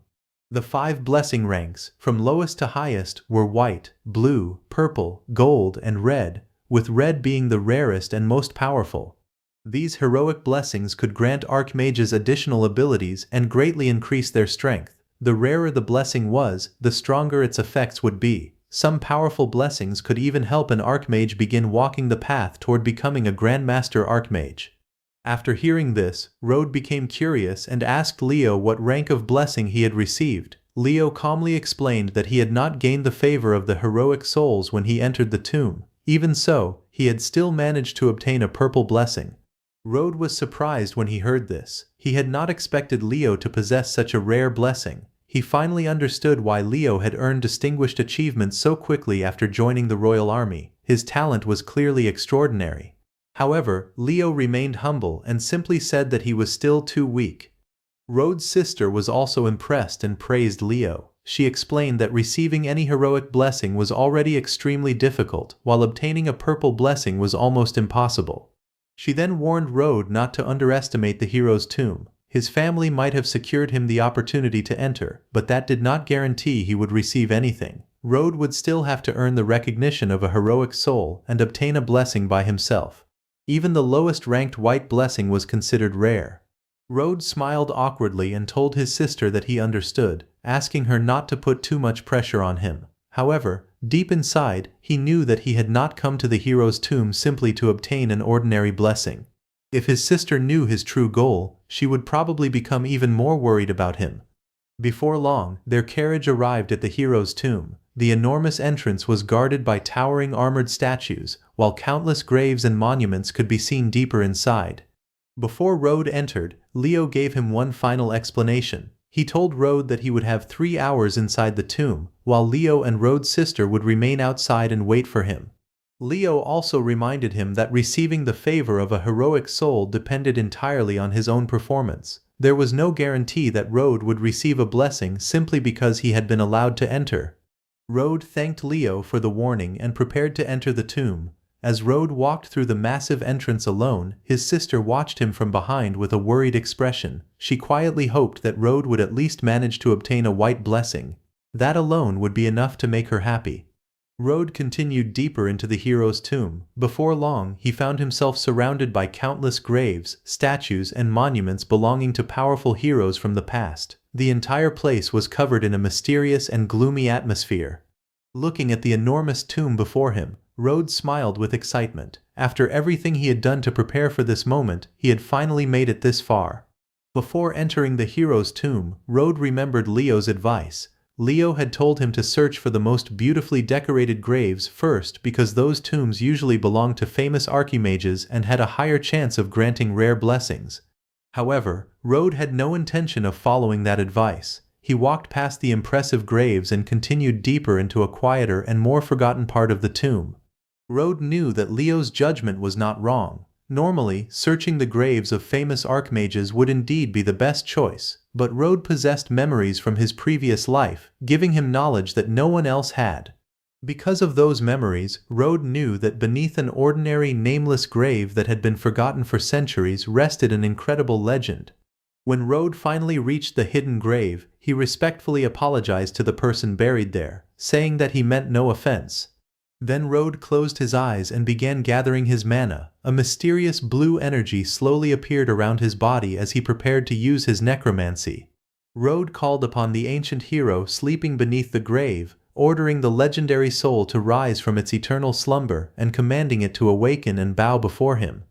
The 5 blessing ranks, from lowest to highest, were white, blue, purple, gold, and red, with red being the rarest and most powerful. These heroic blessings could grant archmages additional abilities and greatly increase their strength. The rarer the blessing was, the stronger its effects would be. Some powerful blessings could even help an archmage begin walking the path toward becoming a Grandmaster Archmage. After hearing this, Road became curious and asked Leo what rank of blessing he had received. Leo calmly explained that he had not gained the favor of the heroic souls when he entered the tomb. Even so, he had still managed to obtain a purple blessing. Road was surprised when he heard this. He had not expected Leo to possess such a rare blessing. He finally understood why Leo had earned distinguished achievements so quickly after joining the royal army. His talent was clearly extraordinary. However, Leo remained humble and simply said that he was still too weak. Road's sister was also impressed and praised Leo. She explained that receiving any heroic blessing was already extremely difficult, while obtaining a purple blessing was almost impossible. She then warned Road not to underestimate the hero's tomb. His family might have secured him the opportunity to enter, but that did not guarantee he would receive anything. Road would still have to earn the recognition of a heroic soul and obtain a blessing by himself. Even the lowest ranked white blessing was considered rare. Road smiled awkwardly and told his sister that he understood, asking her not to put too much pressure on him. However, deep inside, he knew that he had not come to the hero's tomb simply to obtain an ordinary blessing. If his sister knew his true goal, she would probably become even more worried about him. Before long, their carriage arrived at the hero's tomb. The enormous entrance was guarded by towering armored statues, while countless graves and monuments could be seen deeper inside. Before Road entered, Leo gave him one final explanation. He told Road that he would have 3 hours inside the tomb, while Leo and Road's sister would remain outside and wait for him. Leo also reminded him that receiving the favor of a heroic soul depended entirely on his own performance. There was no guarantee that Road would receive a blessing simply because he had been allowed to enter. Road thanked Leo for the warning and prepared to enter the tomb. As Road walked through the massive entrance alone, his sister watched him from behind with a worried expression. She quietly hoped that Road would at least manage to obtain a white blessing. That alone would be enough to make her happy. Road continued deeper into the hero's tomb. Before long, he found himself surrounded by countless graves, statues, and monuments belonging to powerful heroes from the past. The entire place was covered in a mysterious and gloomy atmosphere. Looking at the enormous tomb before him, Road smiled with excitement. After everything he had done to prepare for this moment, he had finally made it this far. Before entering the hero's tomb, Road remembered Leo's advice. Leo had told him to search for the most beautifully decorated graves first because those tombs usually belonged to famous archimages and had a higher chance of granting rare blessings. However, Road had no intention of following that advice. He walked past the impressive graves and continued deeper into a quieter and more forgotten part of the tomb. Road knew that Leo's judgment was not wrong. Normally, searching the graves of famous archmages would indeed be the best choice, but Road possessed memories from his previous life, giving him knowledge that no one else had. Because of those memories, Road knew that beneath an ordinary nameless grave that had been forgotten for centuries rested an incredible legend. When Road finally reached the hidden grave, he respectfully apologized to the person buried there, saying that he meant no offense. Then Road closed his eyes and began gathering his mana. A mysterious blue energy slowly appeared around his body as he prepared to use his necromancy. Road called upon the ancient hero sleeping beneath the grave, ordering the legendary soul to rise from its eternal slumber and commanding it to awaken and bow before him.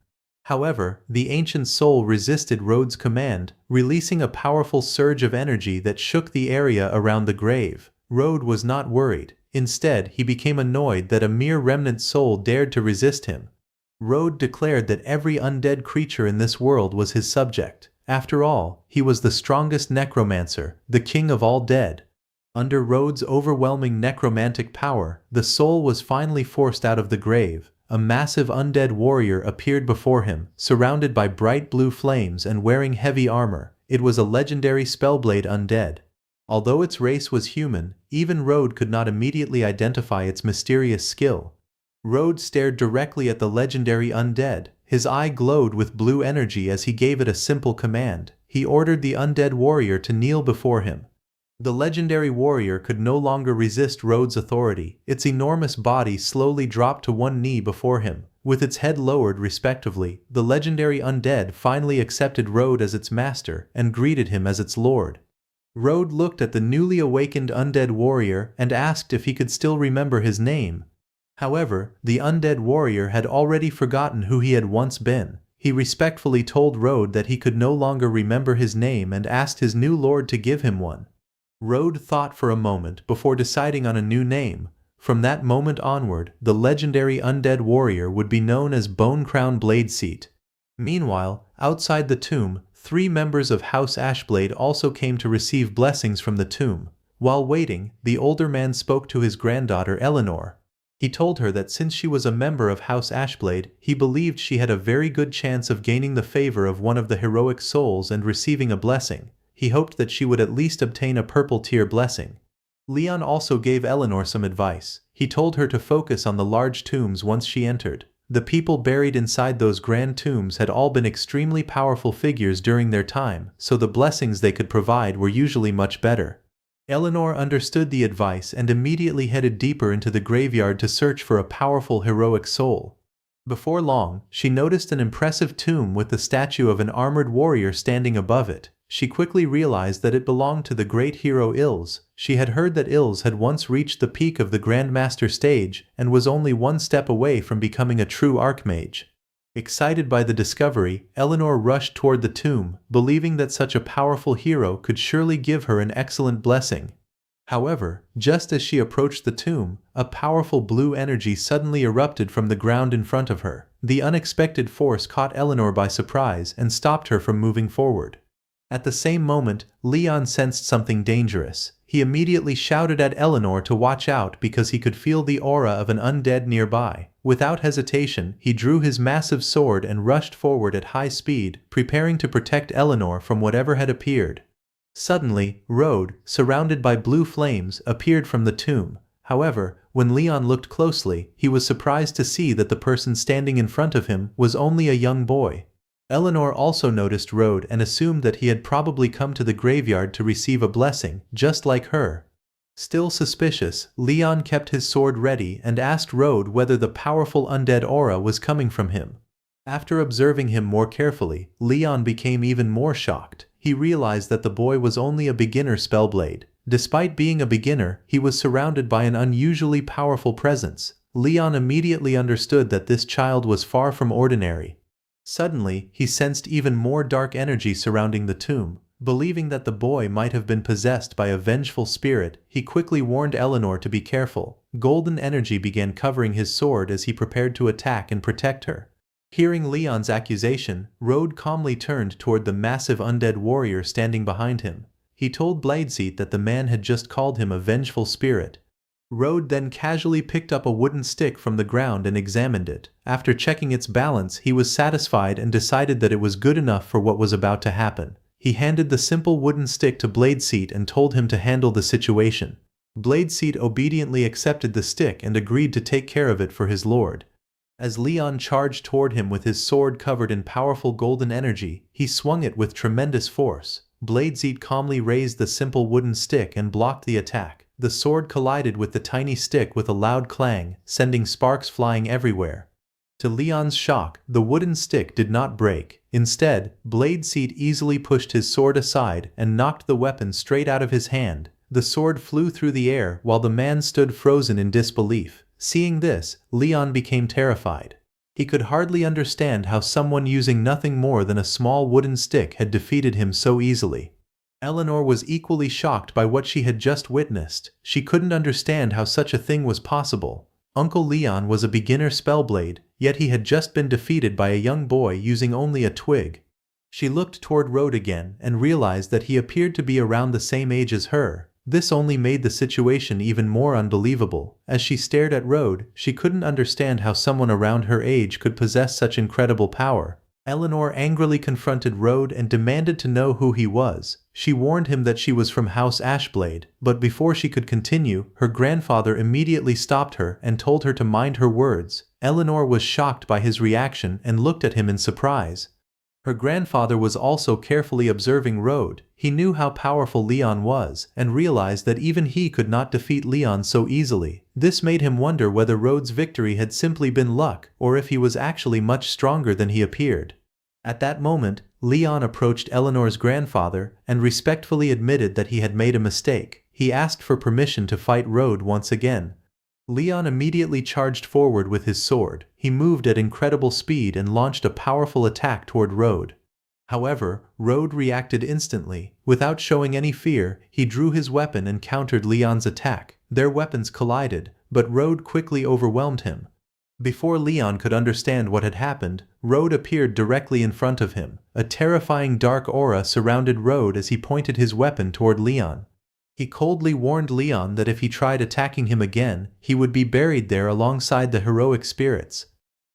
However, the ancient soul resisted Road's command, releasing a powerful surge of energy that shook the area around the grave. Road was not worried. Instead, he became annoyed that a mere remnant soul dared to resist him. Road declared that every undead creature in this world was his subject. After all, he was the strongest necromancer, the king of all dead. Under Road's overwhelming necromantic power, the soul was finally forced out of the grave. A massive undead warrior appeared before him, surrounded by bright blue flames and wearing heavy armor. It was a legendary Spellblade undead. Although its race was human, even Road could not immediately identify its mysterious skill. Road stared directly at the legendary undead. His eye glowed with blue energy as he gave it a simple command. He ordered the undead warrior to kneel before him. The legendary warrior could no longer resist Road's authority. Its enormous body slowly dropped to one knee before him. With its head lowered respectively, the legendary undead finally accepted Road as its master and greeted him as its lord. Road looked at the newly awakened undead warrior and asked if he could still remember his name. However, the undead warrior had already forgotten who he had once been. He respectfully told Rode that he could no longer remember his name and asked his new lord to give him one. Rode thought for a moment before deciding on a new name. From that moment onward, the legendary undead warrior would be known as Bone Crown Bladeseat. Meanwhile, outside the tomb, 3 members of House Ashblade also came to receive blessings from the tomb. While waiting, the older man spoke to his granddaughter Eleanor. He told her that since she was a member of House Ashblade, he believed she had a very good chance of gaining the favor of one of the heroic souls and receiving a blessing. He hoped that she would at least obtain a purple tier blessing. Leon also gave Eleanor some advice. He told her to focus on the large tombs once she entered. The people buried inside those grand tombs had all been extremely powerful figures during their time, so the blessings they could provide were usually much better. Eleanor understood the advice and immediately headed deeper into the graveyard to search for a powerful heroic soul. Before long, she noticed an impressive tomb with the statue of an armored warrior standing above it. She quickly realized that it belonged to the great hero Ills. She had heard that Ills had once reached the peak of the Grandmaster stage and was only one step away from becoming a true Archmage. Excited by the discovery, Eleanor rushed toward the tomb, believing that such a powerful hero could surely give her an excellent blessing. However, just as she approached the tomb, a powerful blue energy suddenly erupted from the ground in front of her. The unexpected force caught Eleanor by surprise and stopped her from moving forward. At the same moment, Leon sensed something dangerous. He immediately shouted at Eleanor to watch out because he could feel the aura of an undead nearby. Without hesitation, he drew his massive sword and rushed forward at high speed, preparing to protect Eleanor from whatever had appeared. Suddenly, Rode, surrounded by blue flames, appeared from the tomb. However, when Leon looked closely, he was surprised to see that the person standing in front of him was only a young boy. Eleanor also noticed Rode and assumed that he had probably come to the graveyard to receive a blessing, just like her. Still suspicious, Leon kept his sword ready and asked Rode whether the powerful undead aura was coming from him. After observing him more carefully, Leon became even more shocked. He realized that the boy was only a beginner spellblade. Despite being a beginner, he was surrounded by an unusually powerful presence. Leon immediately understood that this child was far from ordinary. Suddenly, he sensed even more dark energy surrounding the tomb. Believing that the boy might have been possessed by a vengeful spirit, he quickly warned Eleanor to be careful. Golden energy began covering his sword as he prepared to attack and protect her. Hearing Leon's accusation, Rode calmly turned toward the massive undead warrior standing behind him. He told Bladeseat that the man had just called him a vengeful spirit. Rode then casually picked up a wooden stick from the ground and examined it. After checking its balance, he was satisfied and decided that it was good enough for what was about to happen. He handed the simple wooden stick to Bladeseat and told him to handle the situation. Bladeseat obediently accepted the stick and agreed to take care of it for his lord. As Leon charged toward him with his sword covered in powerful golden energy, he swung it with tremendous force. Bladeseat calmly raised the simple wooden stick and blocked the attack. The sword collided with the tiny stick with a loud clang, sending sparks flying everywhere. To Leon's shock, the wooden stick did not break. Instead, Bladeseat easily pushed his sword aside and knocked the weapon straight out of his hand. The sword flew through the air while the man stood frozen in disbelief. Seeing this, Leon became terrified. He could hardly understand how someone using nothing more than a small wooden stick had defeated him so easily. Eleanor was equally shocked by what she had just witnessed. She couldn't understand how such a thing was possible. Uncle Leon was a beginner spellblade, yet he had just been defeated by a young boy using only a twig. She looked toward Rode again and realized that he appeared to be around the same age as her. This only made the situation even more unbelievable. As she stared at Rode, she couldn't understand how someone around her age could possess such incredible power. Eleanor angrily confronted Rode and demanded to know who he was. She warned him that she was from House Ashblade, but before she could continue, her grandfather immediately stopped her and told her to mind her words. Eleanor was shocked by his reaction and looked at him in surprise. Her grandfather was also carefully observing Rode. He knew how powerful Leon was, and realized that even he could not defeat Leon so easily. This made him wonder whether Rode's victory had simply been luck, or if he was actually much stronger than he appeared. At that moment, Leon approached Eleanor's grandfather and respectfully admitted that he had made a mistake. He asked for permission to fight Rode once again. Leon immediately charged forward with his sword. He moved at incredible speed and launched a powerful attack toward Road. However, Road reacted instantly. Without showing any fear, he drew his weapon and countered Leon's attack. Their weapons collided, but Road quickly overwhelmed him. Before Leon could understand what had happened, Road appeared directly in front of him. A terrifying dark aura surrounded Road as he pointed his weapon toward Leon. He coldly warned Leon that if he tried attacking him again, he would be buried there alongside the heroic spirits.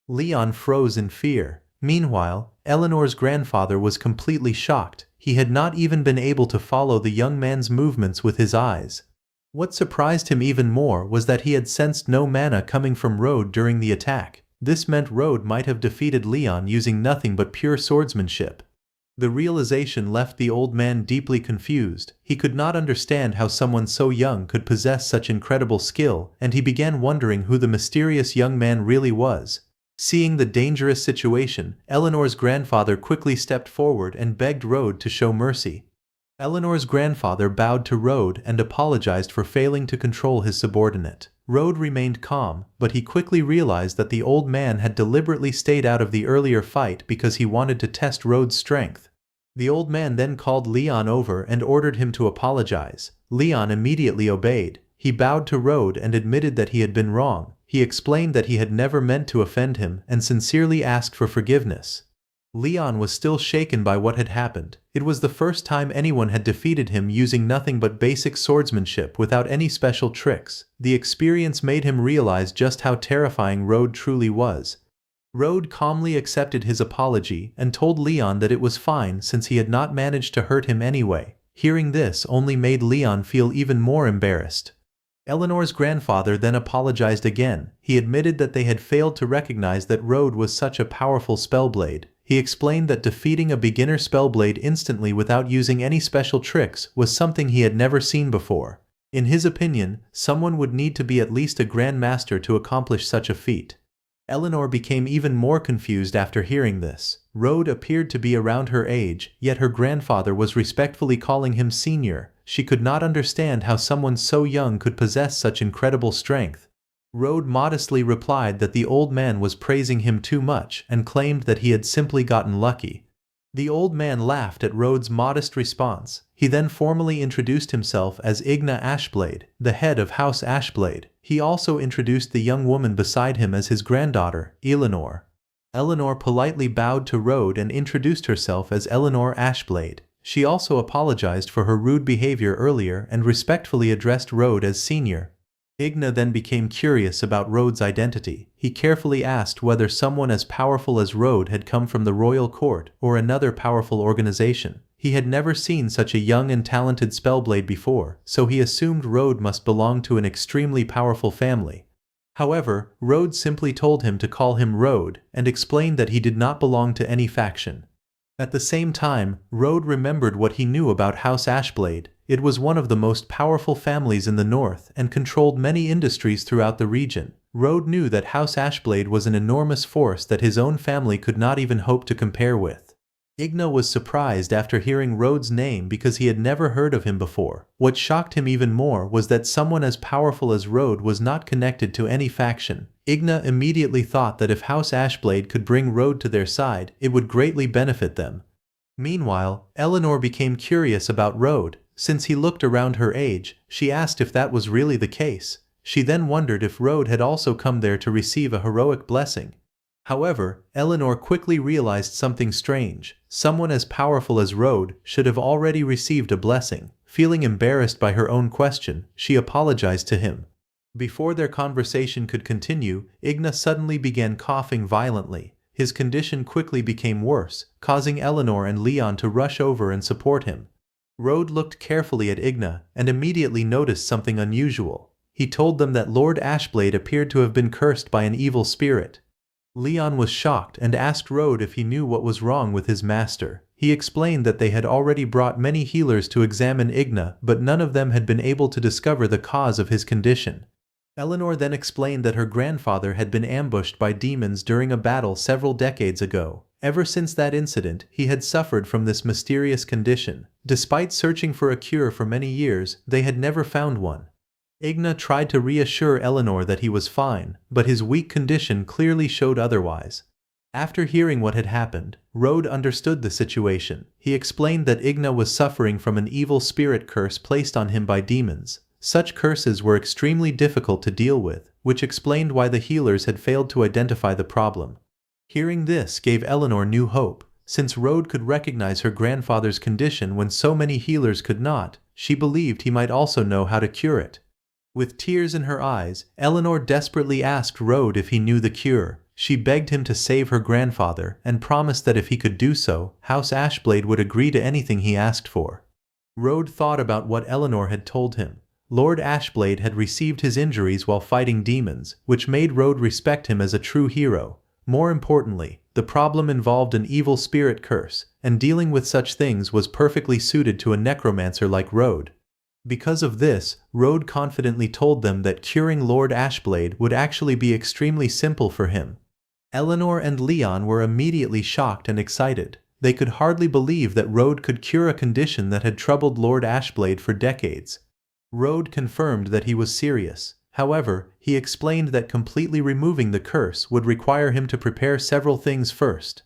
Leon froze in fear. Meanwhile, Eleanor's grandfather was completely shocked. He had not even been able to follow the young man's movements with his eyes. What surprised him even more was that he had sensed no mana coming from Road during the attack. This meant Road might have defeated Leon using nothing but pure swordsmanship. The realization left the old man deeply confused. He could not understand how someone so young could possess such incredible skill, and he began wondering who the mysterious young man really was. Seeing the dangerous situation, Eleanor's grandfather quickly stepped forward and begged Road to show mercy. Eleanor's grandfather bowed to Road and apologized for failing to control his subordinate. Road remained calm, but he quickly realized that the old man had deliberately stayed out of the earlier fight because he wanted to test Road's strength. The old man then called Leon over and ordered him to apologize. Leon immediately obeyed. He bowed to Road and admitted that he had been wrong. He explained that he had never meant to offend him and sincerely asked for forgiveness. Leon was still shaken by what had happened. It was the first time anyone had defeated him using nothing but basic swordsmanship without any special tricks. The experience made him realize just how terrifying Road truly was. Road calmly accepted his apology and told Leon that it was fine since he had not managed to hurt him anyway. Hearing this only made Leon feel even more embarrassed. Eleanor's grandfather then apologized again. He admitted that they had failed to recognize that Road was such a powerful spellblade. He explained that defeating a beginner spellblade instantly without using any special tricks was something he had never seen before. In his opinion, someone would need to be at least a grandmaster to accomplish such a feat. Eleanor became even more confused after hearing this. Road appeared to be around her age, yet her grandfather was respectfully calling him senior. She could not understand how someone so young could possess such incredible strength. Road modestly replied that the old man was praising him too much and claimed that he had simply gotten lucky. The old man laughed at Road's modest response. He then formally introduced himself as Igna Ashblade, the head of House Ashblade. He also introduced the young woman beside him as his granddaughter, Eleanor. Eleanor politely bowed to Road and introduced herself as Eleanor Ashblade. She also apologized for her rude behavior earlier and respectfully addressed Road as senior. Igna then became curious about Road's identity. He carefully asked whether someone as powerful as Road had come from the royal court or another powerful organization. He had never seen such a young and talented spellblade before, so he assumed Road must belong to an extremely powerful family. However, Road simply told him to call him Road and explained that he did not belong to any faction. At the same time, Road remembered what he knew about House Ashblade. It was one of the most powerful families in the north and controlled many industries throughout the region. Road knew that House Ashblade was an enormous force that his own family could not even hope to compare with. Igna was surprised after hearing Road's name because he had never heard of him before. What shocked him even more was that someone as powerful as Road was not connected to any faction. Igna immediately thought that if House Ashblade could bring Road to their side, it would greatly benefit them. Meanwhile, Eleanor became curious about Road. Since he looked around her age, she asked if that was really the case. She then wondered if Road had also come there to receive a heroic blessing. However, Eleanor quickly realized something strange. Someone as powerful as Road should have already received a blessing. Feeling embarrassed by her own question, she apologized to him. Before their conversation could continue, Igna suddenly began coughing violently. His condition quickly became worse, causing Eleanor and Leon to rush over and support him. Road looked carefully at Igna and immediately noticed something unusual. He told them that Lord Ashblade appeared to have been cursed by an evil spirit. Leon was shocked and asked Road if he knew what was wrong with his master. He explained that they had already brought many healers to examine Igna, but none of them had been able to discover the cause of his condition. Eleanor then explained that her grandfather had been ambushed by demons during a battle several decades ago. Ever since that incident, he had suffered from this mysterious condition. Despite searching for a cure for many years, they had never found one. Igna tried to reassure Eleanor that he was fine, but his weak condition clearly showed otherwise. After hearing what had happened, Rode understood the situation. He explained that Igna was suffering from an evil spirit curse placed on him by demons. Such curses were extremely difficult to deal with, which explained why the healers had failed to identify the problem. Hearing this gave Eleanor new hope. Since Rode could recognize her grandfather's condition when so many healers could not, she believed he might also know how to cure it. With tears in her eyes, Eleanor desperately asked Rode if he knew the cure. She begged him to save her grandfather and promised that if he could do so, House Ashblade would agree to anything he asked for. Rode thought about what Eleanor had told him. Lord Ashblade had received his injuries while fighting demons, which made Rode respect him as a true hero. More importantly, the problem involved an evil spirit curse, and dealing with such things was perfectly suited to a necromancer like Rode. Because of this, Rode confidently told them that curing Lord Ashblade would actually be extremely simple for him. Eleanor and Leon were immediately shocked and excited. They could hardly believe that Rode could cure a condition that had troubled Lord Ashblade for decades. Rode confirmed that he was serious. However, he explained that completely removing the curse would require him to prepare several things first.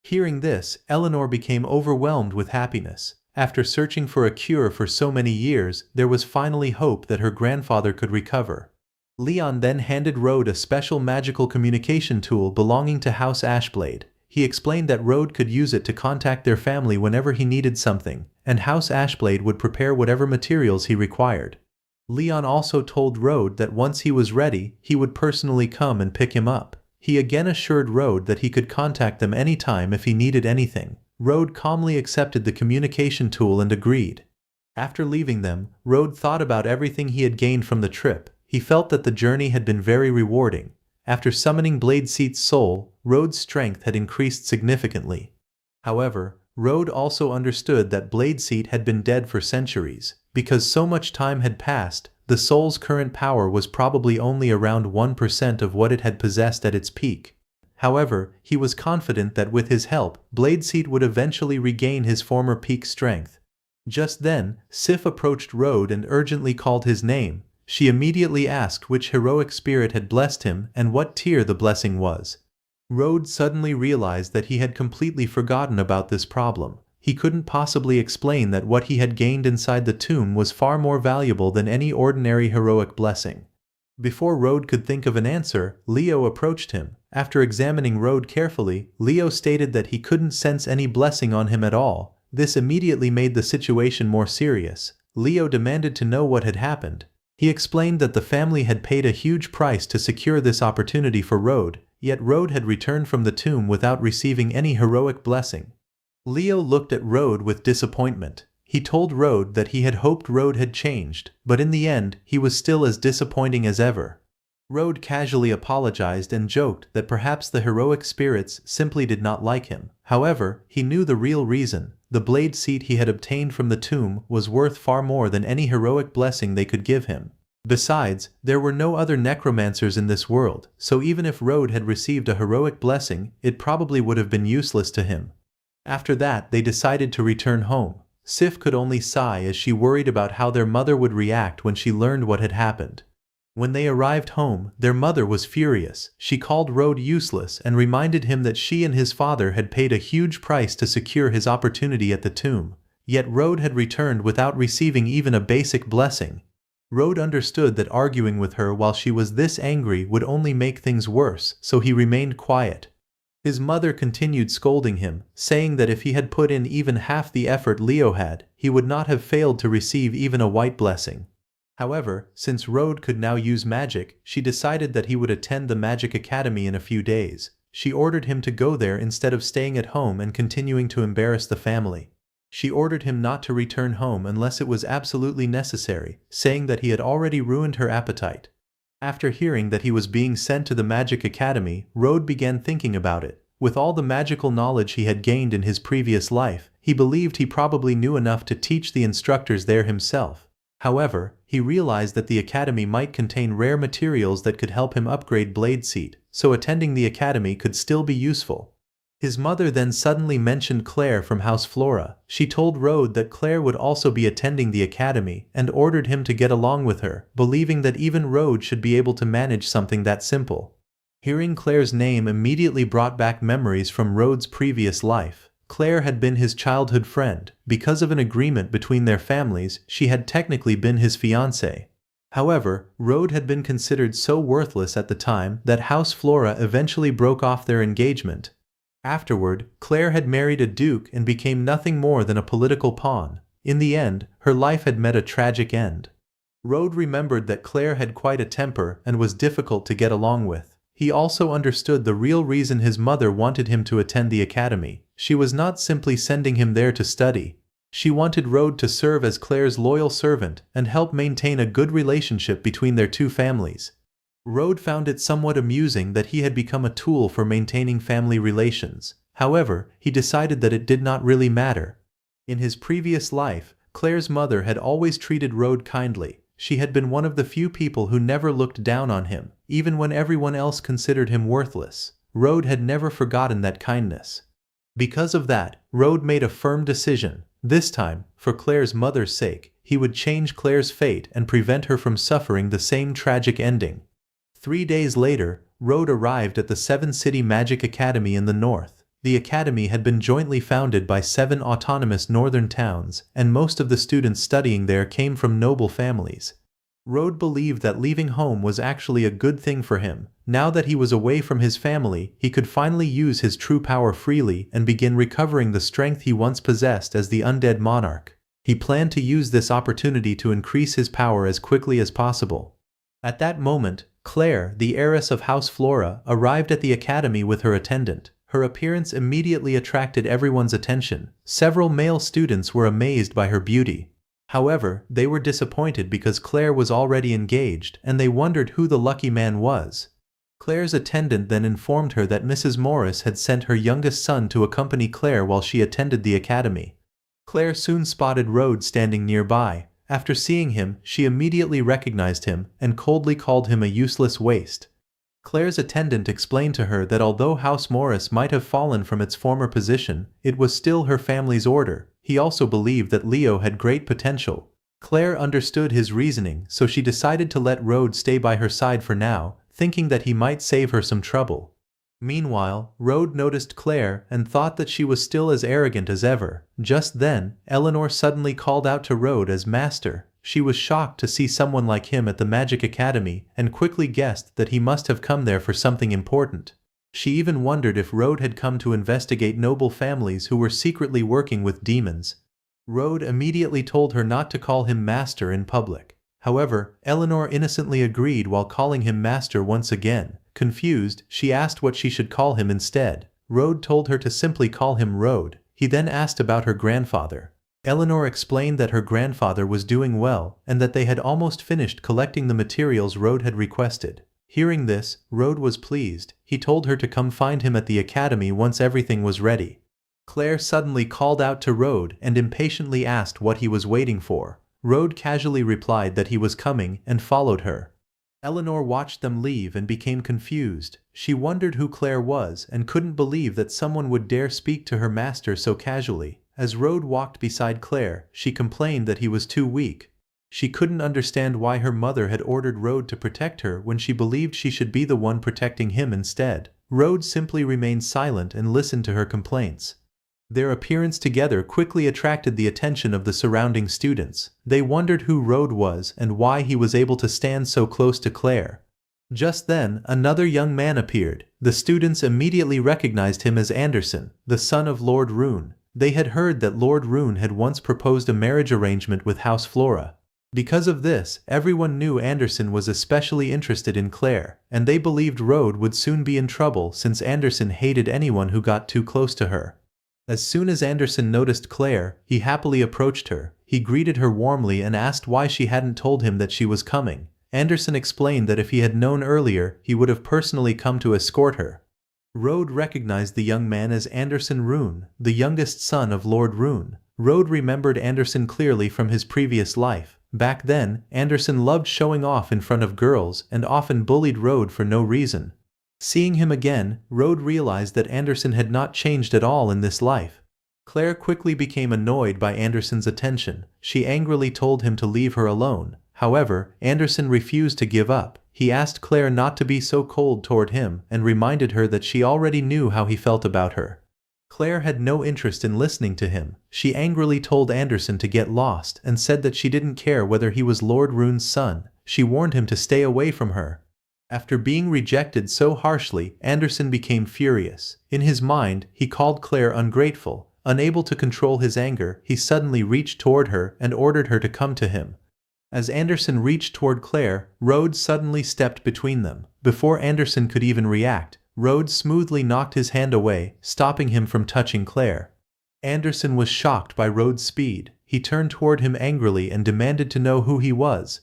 Hearing this, Eleanor became overwhelmed with happiness. After searching for a cure for so many years, there was finally hope that her grandfather could recover. Leon then handed Rode a special magical communication tool belonging to House Ashblade. He explained that Rode could use it to contact their family whenever he needed something, and House Ashblade would prepare whatever materials he required. Leon also told Rode that once he was ready, he would personally come and pick him up. He again assured Rode that he could contact them anytime if he needed anything. Rode calmly accepted the communication tool and agreed. After leaving them, Rode thought about everything he had gained from the trip. He felt that the journey had been very rewarding. After summoning Bladeseat's soul, Rode's strength had increased significantly. However, Rode also understood that Bladeseat had been dead for centuries. Because so much time had passed, the soul's current power was probably only around 1% of what it had possessed at its peak. However, he was confident that with his help, Bladeseat would eventually regain his former peak strength. Just then, Sif approached Rode and urgently called his name. She immediately asked which heroic spirit had blessed him and what tier the blessing was. Rode suddenly realized that he had completely forgotten about this problem. He couldn't possibly explain that what he had gained inside the tomb was far more valuable than any ordinary heroic blessing. Before Rode could think of an answer, Leo approached him. After examining Rode carefully, Leo stated that he couldn't sense any blessing on him at all. This immediately made the situation more serious. Leo demanded to know what had happened. He explained that the family had paid a huge price to secure this opportunity for Rode, yet Rode had returned from the tomb without receiving any heroic blessing. Leo looked at Rode with disappointment. He told Rode that he had hoped Rode had changed, but in the end, he was still as disappointing as ever. Rode casually apologized and joked that perhaps the heroic spirits simply did not like him. However, he knew the real reason. The blade seat he had obtained from the tomb was worth far more than any heroic blessing they could give him. Besides, there were no other necromancers in this world, so even if Rode had received a heroic blessing, it probably would have been useless to him. After that, they decided to return home. Sif could only sigh as she worried about how their mother would react when she learned what had happened. When they arrived home, their mother was furious. She called Rode useless and reminded him that she and his father had paid a huge price to secure his opportunity at the tomb. Yet Rode had returned without receiving even a basic blessing. Rode understood that arguing with her while she was this angry would only make things worse, so he remained quiet. His mother continued scolding him, saying that if he had put in even half the effort Leo had, he would not have failed to receive even a white blessing. However, since Rode could now use magic, she decided that he would attend the Magic Academy in a few days. She ordered him to go there instead of staying at home and continuing to embarrass the family. She ordered him not to return home unless it was absolutely necessary, saying that he had already ruined her appetite. After hearing that he was being sent to the Magic Academy, Rode began thinking about it. With all the magical knowledge he had gained in his previous life, he believed he probably knew enough to teach the instructors there himself. However, he realized that the academy might contain rare materials that could help him upgrade Blade Seat, so attending the academy could still be useful. His mother then suddenly mentioned Claire from House Flora. She told Rode that Claire would also be attending the academy and ordered him to get along with her, believing that even Rode should be able to manage something that simple. Hearing Claire's name immediately brought back memories from Rode's previous life. Claire had been his childhood friend. Because of an agreement between their families, she had technically been his fiancée. However, Rode had been considered so worthless at the time that House Flora eventually broke off their engagement. Afterward, Claire had married a duke and became nothing more than a political pawn. In the end, her life had met a tragic end. Rode remembered that Claire had quite a temper and was difficult to get along with. He also understood the real reason his mother wanted him to attend the academy. She was not simply sending him there to study. She wanted Rode to serve as Claire's loyal servant and help maintain a good relationship between their two families. Rode found it somewhat amusing that he had become a tool for maintaining family relations. However, he decided that it did not really matter. In his previous life, Claire's mother had always treated Rode kindly. She had been one of the few people who never looked down on him, even when everyone else considered him worthless. Rode had never forgotten that kindness. Because of that, Rode made a firm decision. This time, for Claire's mother's sake, he would change Claire's fate and prevent her from suffering the same tragic ending. 3 days later, Rode arrived at the Seven City Magic Academy in the north. The academy had been jointly founded by 7 autonomous northern towns, and most of the students studying there came from noble families. Rode believed that leaving home was actually a good thing for him. Now that he was away from his family, he could finally use his true power freely and begin recovering the strength he once possessed as the undead monarch. He planned to use this opportunity to increase his power as quickly as possible. At that moment, Claire, the heiress of House Flora, arrived at the academy with her attendant. Her appearance immediately attracted everyone's attention. Several male students were amazed by her beauty. However, they were disappointed because Claire was already engaged, and they wondered who the lucky man was. Claire's attendant then informed her that Mrs. Morris had sent her youngest son to accompany Claire while she attended the academy. Claire soon spotted Rode standing nearby. After seeing him, she immediately recognized him and coldly called him a useless waste. Claire's attendant explained to her that although House Morris might have fallen from its former position, it was still her family's order. He also believed that Leo had great potential. Claire understood his reasoning, so she decided to let Rode stay by her side for now, thinking that he might save her some trouble. Meanwhile, Rode noticed Claire and thought that she was still as arrogant as ever. Just then, Eleanor suddenly called out to Rode as master. She was shocked to see someone like him at the Magic Academy and quickly guessed that he must have come there for something important. She even wondered if Rode had come to investigate noble families who were secretly working with demons. Rode immediately told her not to call him master in public. However, Eleanor innocently agreed while calling him master once again. Confused, she asked what she should call him instead. Rode told her to simply call him Rode. He then asked about her grandfather. Eleanor explained that her grandfather was doing well and that they had almost finished collecting the materials Rode had requested. Hearing this, Rode was pleased. He told her to come find him at the academy once everything was ready. Claire suddenly called out to Rode and impatiently asked what he was waiting for. Rode casually replied that he was coming and followed her. Eleanor watched them leave and became confused. She wondered who Claire was and couldn't believe that someone would dare speak to her master so casually. As Rode walked beside Claire, she complained that he was too weak. She couldn't understand why her mother had ordered Rode to protect her when she believed she should be the one protecting him instead. Rode simply remained silent and listened to her complaints. Their appearance together quickly attracted the attention of the surrounding students. They wondered who Rode was and why he was able to stand so close to Claire. Just then, another young man appeared. The students immediately recognized him as Anderson, the son of Lord Rune. They had heard that Lord Rune had once proposed a marriage arrangement with House Flora. Because of this, everyone knew Anderson was especially interested in Claire, and they believed Rode would soon be in trouble since Anderson hated anyone who got too close to her. As soon as Anderson noticed Claire, he happily approached her. He greeted her warmly and asked why she hadn't told him that she was coming. Anderson explained that if he had known earlier, he would have personally come to escort her. Rode recognized the young man as Anderson Rune, the youngest son of Lord Rune. Rode remembered Anderson clearly from his previous life. Back then, Anderson loved showing off in front of girls and often bullied Rode for no reason. Seeing him again, Rode realized that Anderson had not changed at all in this life. Claire quickly became annoyed by Anderson's attention. She angrily told him to leave her alone. However, Anderson refused to give up. He asked Claire not to be so cold toward him and reminded her that she already knew how he felt about her. Claire had no interest in listening to him. She angrily told Anderson to get lost and said that she didn't care whether he was Lord Rune's son. She warned him to stay away from her. After being rejected so harshly, Anderson became furious. In his mind, he called Claire ungrateful. Unable to control his anger, he suddenly reached toward her and ordered her to come to him. As Anderson reached toward Claire, Rhodes suddenly stepped between them. Before Anderson could even react, Rhodes smoothly knocked his hand away, stopping him from touching Claire. Anderson was shocked by Rhodes' speed. He turned toward him angrily and demanded to know who he was.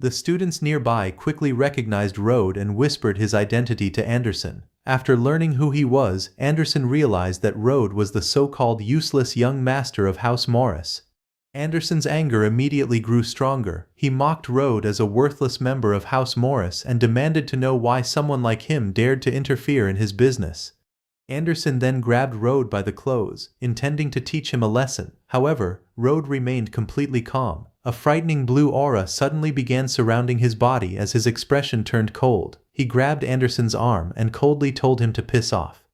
The students nearby quickly recognized Rhodes and whispered his identity to Anderson. After learning who he was, Anderson realized that Rhodes was the so-called useless young master of House Morris. Anderson's anger immediately grew stronger. He mocked Rhodes as a worthless member of House Morris and demanded to know why someone like him dared to interfere in his business. Anderson then grabbed Rhodes by the clothes, intending to teach him a lesson. However, Rhodes remained completely calm. A frightening blue aura suddenly began surrounding his body as his expression turned cold. He grabbed Anderson's arm and coldly told him to piss off.